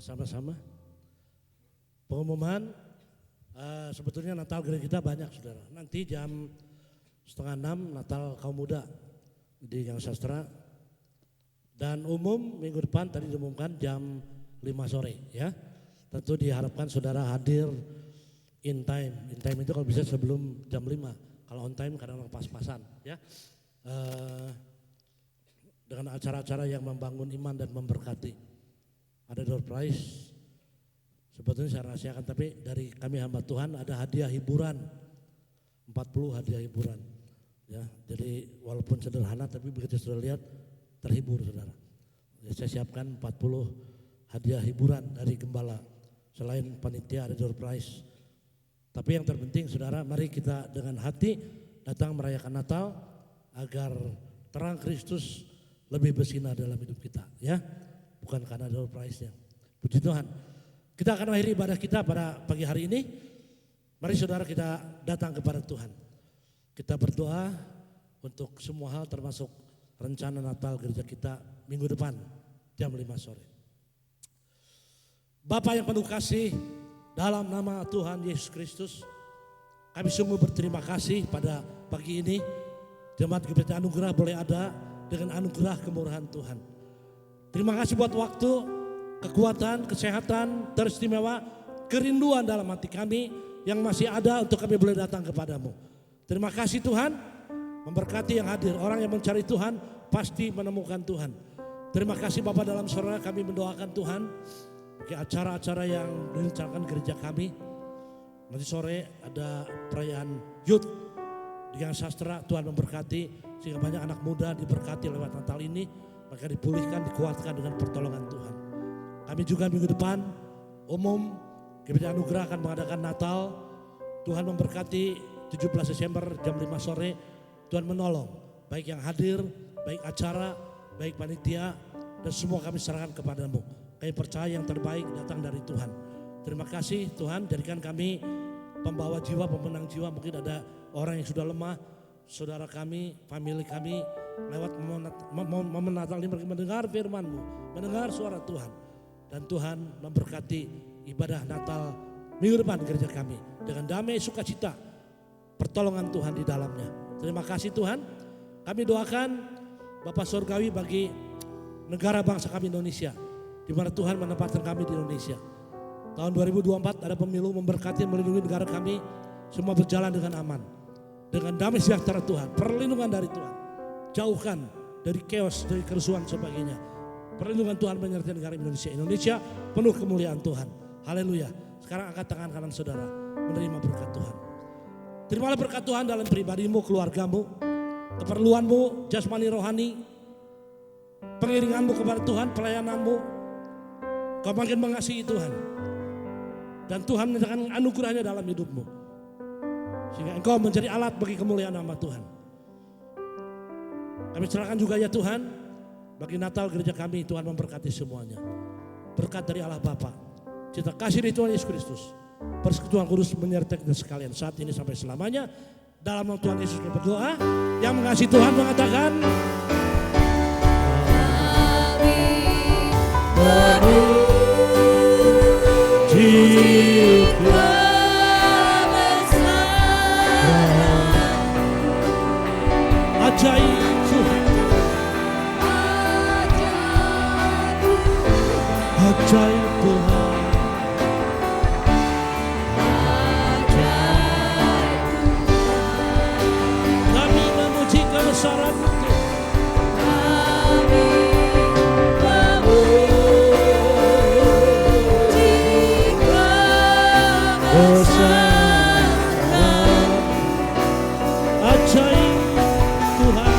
B: bersama-sama. Pengumuman sebetulnya Natal gereja kita banyak saudara. Nanti jam 5:30 Natal kaum muda di Gang Sastra. Dan umum minggu depan tadi diumumkan jam 5 sore ya. Tentu diharapkan saudara hadir in time. In time itu kalau bisa sebelum jam 5. Kalau on time kadang-kadang pas-pasan ya. Dengan acara-acara yang membangun iman dan memberkati. Ada door prize, sebetulnya saya rahasiakan, tapi dari kami hamba Tuhan ada hadiah hiburan, 40 hadiah hiburan. Ya, jadi walaupun sederhana tapi begitu sudah lihat terhibur saudara. Ya, saya siapkan 40 hadiah hiburan dari gembala. Selain panitia ada door prize. Tapi yang terpenting saudara, mari kita dengan hati datang merayakan Natal agar terang Kristus lebih bersinar dalam hidup kita ya. Bukan karena door prize-nya. Puji Tuhan. Kita akan akhiri ibadah kita pada pagi hari ini. Mari saudara kita datang kepada Tuhan. Kita berdoa untuk semua hal termasuk rencana Natal gereja kita minggu depan jam 5 sore. Bapa yang penuh kasih, dalam nama Tuhan Yesus Kristus, kami sungguh berterima kasih pada pagi ini. Jemaat Gereja Anugerah boleh ada dengan anugerah kemurahan Tuhan. Terima kasih buat waktu, kekuatan, kesehatan, teristimewa, kerinduan dalam hati kami yang masih ada untuk kami boleh datang kepadamu. Terima kasih Tuhan, memberkati yang hadir. Orang yang mencari Tuhan pasti menemukan Tuhan. Terima kasih Bapak, dalam saudara kami mendoakan Tuhan bagi acara-acara yang direncanakan gereja kami. Nanti sore ada perayaan Youth di Gang Sastra. Tuhan memberkati sehingga banyak anak muda diberkati lewat Natal ini. mereka dipulihkan, dikuatkan dengan pertolongan Tuhan. Kami juga minggu depan umum Gereja Anugerah akan mengadakan Natal. Tuhan memberkati 17 Desember jam 5 sore. Tuhan menolong baik yang hadir, baik acara, baik panitia, dan semua kami serahkan kepadamu. Kami percaya yang terbaik datang dari Tuhan. Terima kasih Tuhan, jadikan kami pembawa jiwa, pemenang jiwa. Mungkin ada orang yang sudah lemah, saudara kami, famili kami lewat momen Natal ini mendengar firman-Mu, mendengar suara Tuhan. Dan Tuhan memberkati ibadah Natal minggu depan gereja kami dengan damai sukacita, pertolongan Tuhan di dalamnya. Terima kasih Tuhan. Kami doakan Bapak Surgawi bagi negara bangsa kami Indonesia, di mana Tuhan menempatkan kami di Indonesia. Tahun 2024 ada pemilu, memberkati, melindungi negara kami, semua berjalan dengan aman, dengan damai sejahtera Tuhan, perlindungan dari Tuhan, jauhkan dari chaos, dari kerusuhan sebagainya. Perlindungan Tuhan menyertai negara Indonesia. Indonesia penuh kemuliaan Tuhan. Haleluya. Sekarang angkat tangan kanan saudara, menerima berkat Tuhan. Terimalah berkat Tuhan dalam pribadimu, keluargamu, keperluanmu, jasmani rohani, pengiringanmu kepada Tuhan, pelayananmu. Kau makin mengasihi Tuhan. Dan Tuhan menyatakan anugerahnya dalam hidupmu. Sehingga engkau menjadi alat bagi kemuliaan nama Tuhan. Kami serahkan juga ya Tuhan, bagi Natal gereja kami, Tuhan memberkati semuanya. Berkat dari Allah Bapa, cinta kasih dari Tuhan Yesus Kristus, persekutuan kudus menyertai kita sekalian saat ini sampai selamanya. Dalam nama Tuhan Yesus kami berdoa. Yang mengasihi Tuhan mengatakan, jika ajaib Tuhan, ajaib Tuhan, kami memuji kebesaran-Mu Tuhan. Ajaib Tuhan,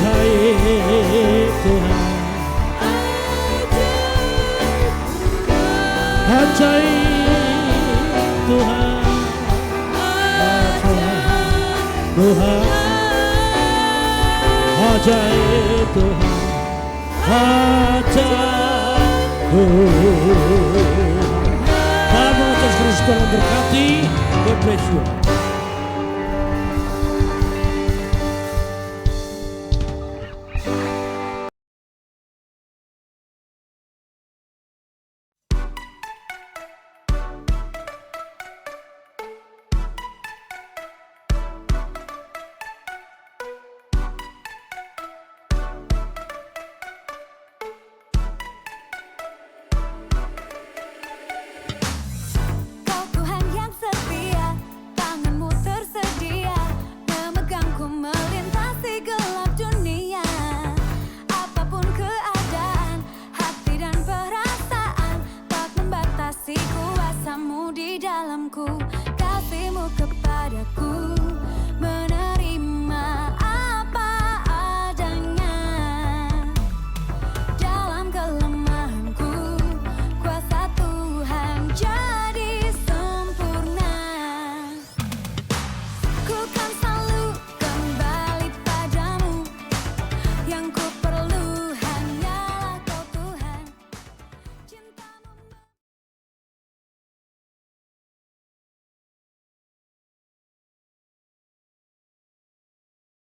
B: ajaib Tuhan, ajaib Tuhan, Tuhan, ajaib Tuhan, ajaib Tuhan. Tuhan Yesus Kristus berkati. God bless you.